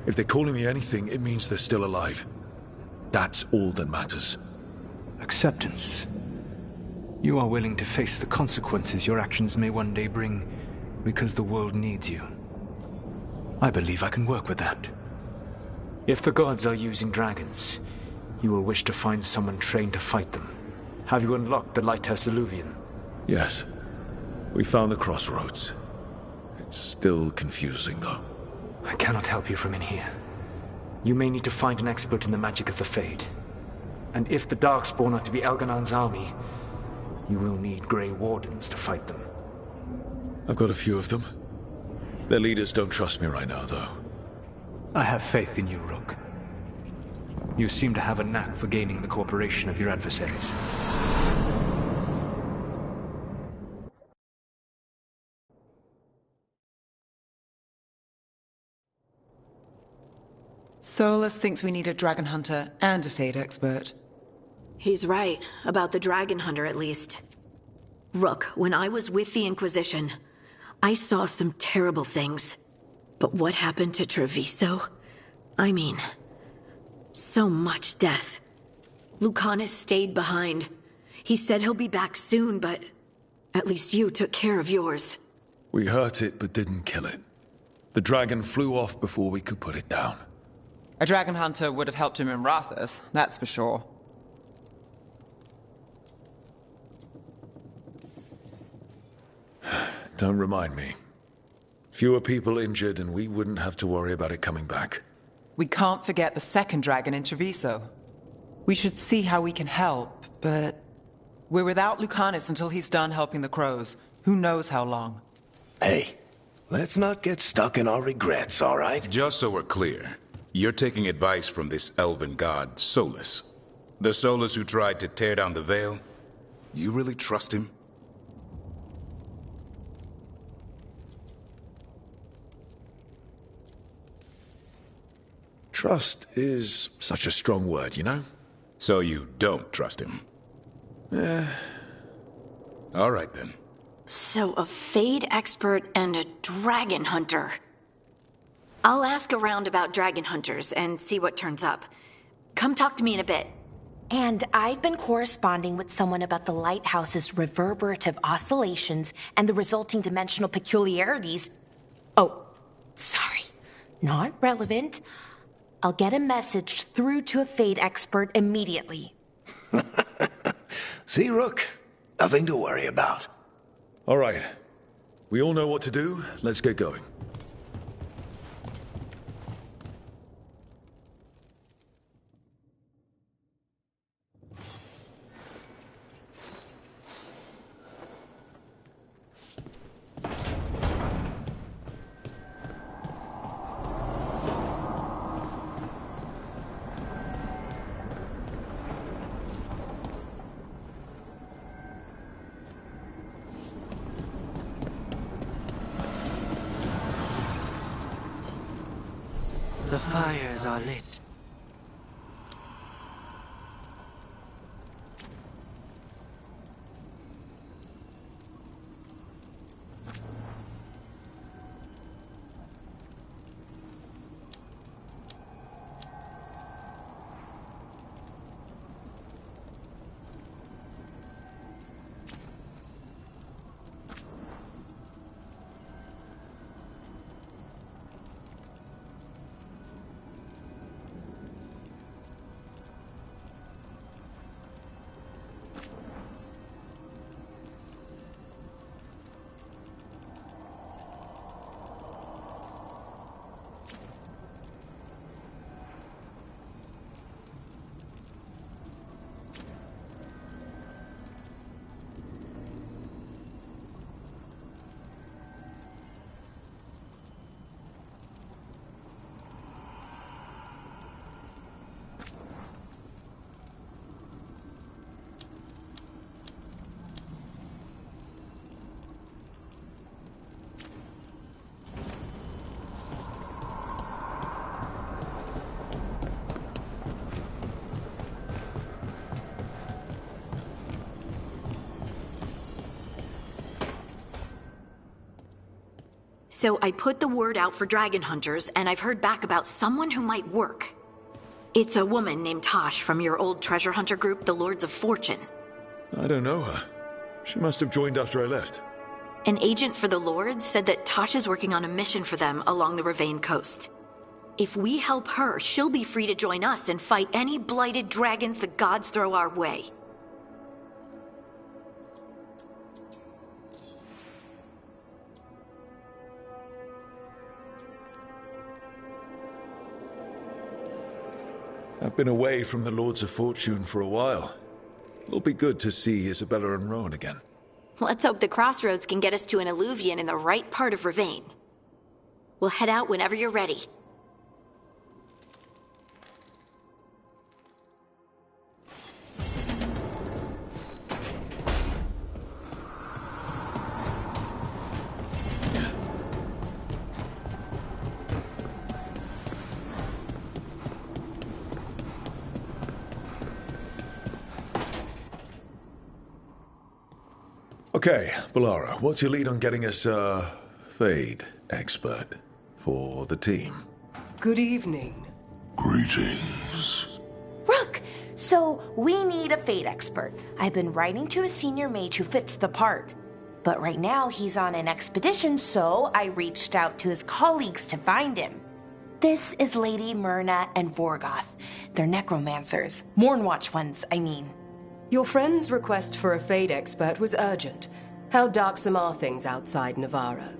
If they're calling me anything, it means they're still alive. That's all that matters. Acceptance. You are willing to face the consequences your actions may one day bring because the world needs you. I believe I can work with that. If the gods are using dragons, you will wish to find someone trained to fight them. Have you unlocked the Lighthouse Illuvian? Yes. We found the crossroads. It's still confusing, though. I cannot help you from in here. You may need to find an expert in the magic of the Fade. And if the Darkspawn are to be Elganon's army, you will need Grey Wardens to fight them. I've got a few of them. Their leaders don't trust me right now, though. I have faith in you, Rook. You seem to have a knack for gaining the cooperation of your adversaries. Solus thinks we need a dragon hunter and a Fade expert. He's right, about the dragon hunter at least. Rook, when I was with the Inquisition, I saw some terrible things. But what happened to Treviso? I mean, so much death. Lucanus stayed behind. He said he'll be back soon, but at least you took care of yours. We hurt it, but didn't kill it. The dragon flew off before we could put it down. A dragon hunter would have helped him in Rathus, that's for sure. Don't remind me. Fewer people injured and we wouldn't have to worry about it coming back. We can't forget the second dragon in Treviso. We should see how we can help, but we're without Lucanus until he's done helping the crows. Who knows how long? Hey, let's not get stuck in our regrets, all right? Just so we're clear, you're taking advice from this elven god, Solus. The Solus who tried to tear down the veil? You really trust him? Trust is such a strong word, you know? So you don't trust him? All right, then. So, a Fade expert and a dragon hunter. I'll ask around about dragon hunters and see what turns up. Come talk to me in a bit. And I've been corresponding with someone about the lighthouse's reverberative oscillations and the resulting dimensional peculiarities. Oh, sorry. Not relevant. I'll get a message through to a Fade expert immediately. See, Rook? Nothing to worry about. All right. We all know what to do. Let's get going. The fires are lit. So I put the word out for dragon hunters, and I've heard back about someone who might work. It's a woman named Tosh from your old treasure hunter group, the Lords of Fortune. I don't know her. She must have joined after I left. An agent for the Lords said that Tosh is working on a mission for them along the Ravane coast. If we help her, she'll be free to join us and fight any blighted dragons the gods throw our way. I've been away from the Lords of Fortune for a while. It'll be good to see Isabella and Rowan again. Let's hope the crossroads can get us to an Eluvian in the right part of Ravane. We'll head out whenever you're ready. Okay, Bellara, what's your lead on getting us a Fade expert for the team? Good evening. Greetings. Rook! So, we need a Fade expert. I've been writing to a senior mage who fits the part. But right now, he's on an expedition, so I reached out to his colleagues to find him. This is Lady Myrna and Vorgoth. They're necromancers. Mournwatch ones, I mean. Your friend's request for a Fade expert was urgent. How darksome are things outside Navarra?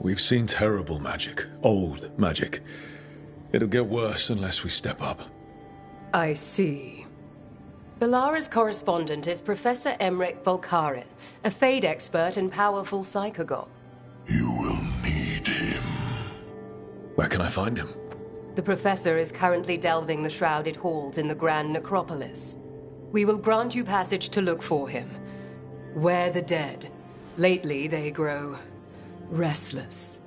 We've seen terrible magic. Old magic. It'll get worse unless we step up. I see. Belara's correspondent is Professor Emmerich Volkaren, a Fade expert and powerful psychagog. Where can I find him? The Professor is currently delving the shrouded halls in the Grand Necropolis. We will grant you passage to look for him. Where the dead. Lately they grow restless.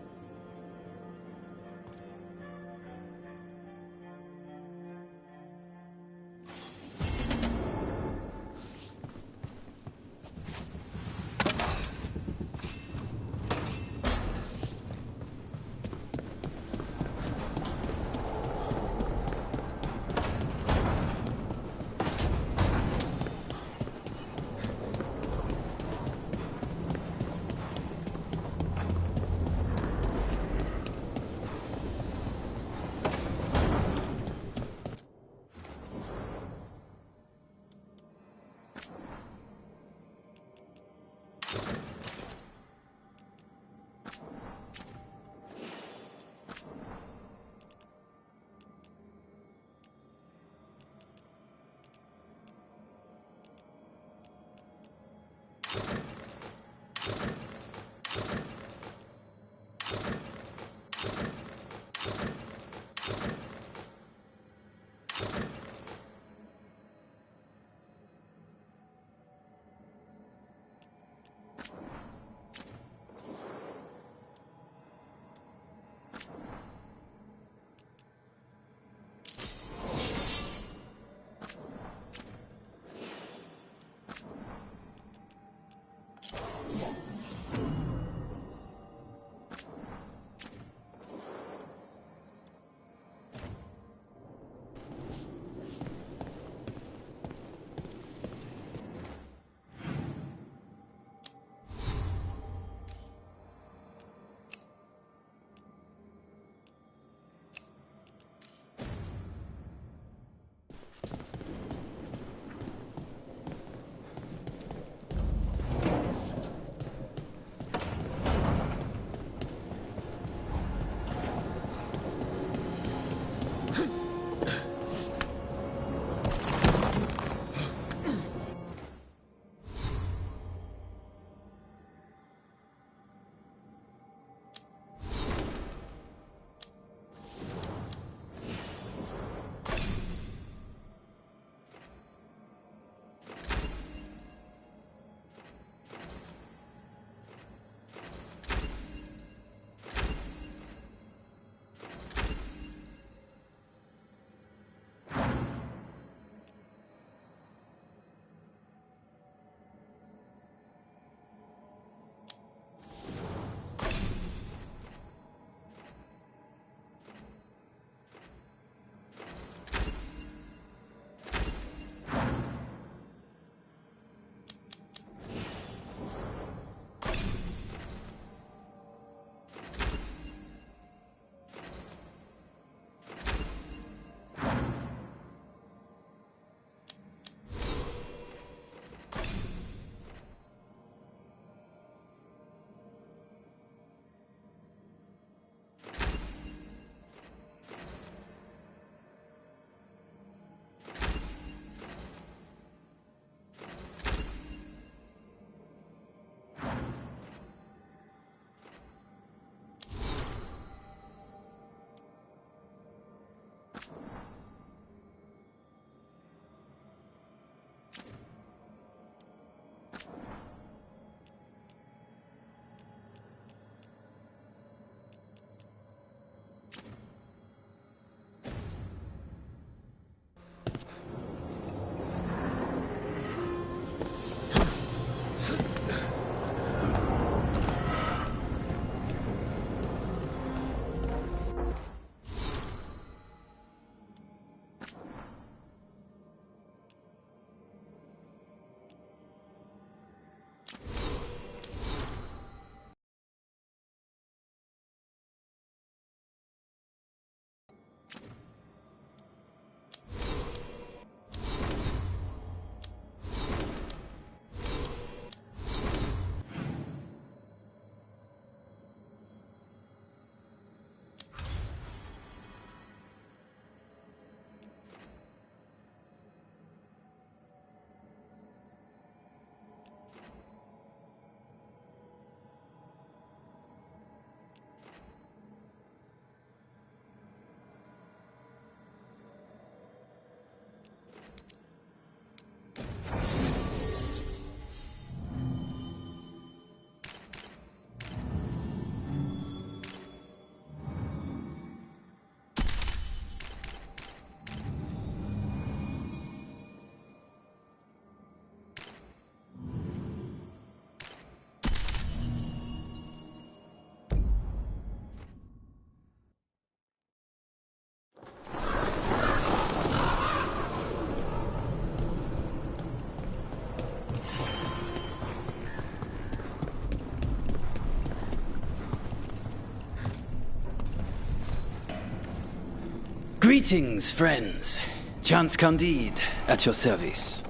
Greetings, friends. Chance Candide, at your service.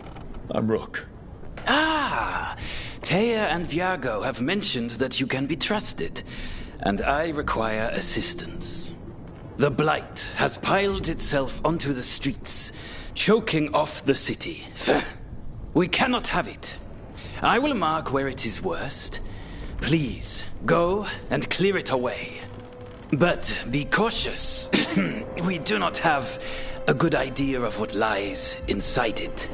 I'm Rook. Ah! Taya and Viago have mentioned that you can be trusted, and I require assistance. The Blight has piled itself onto the streets, choking off the city. We cannot have it. I will mark where it is worst. Please, go and clear it away. But be cautious. We do not have a good idea of what lies inside it.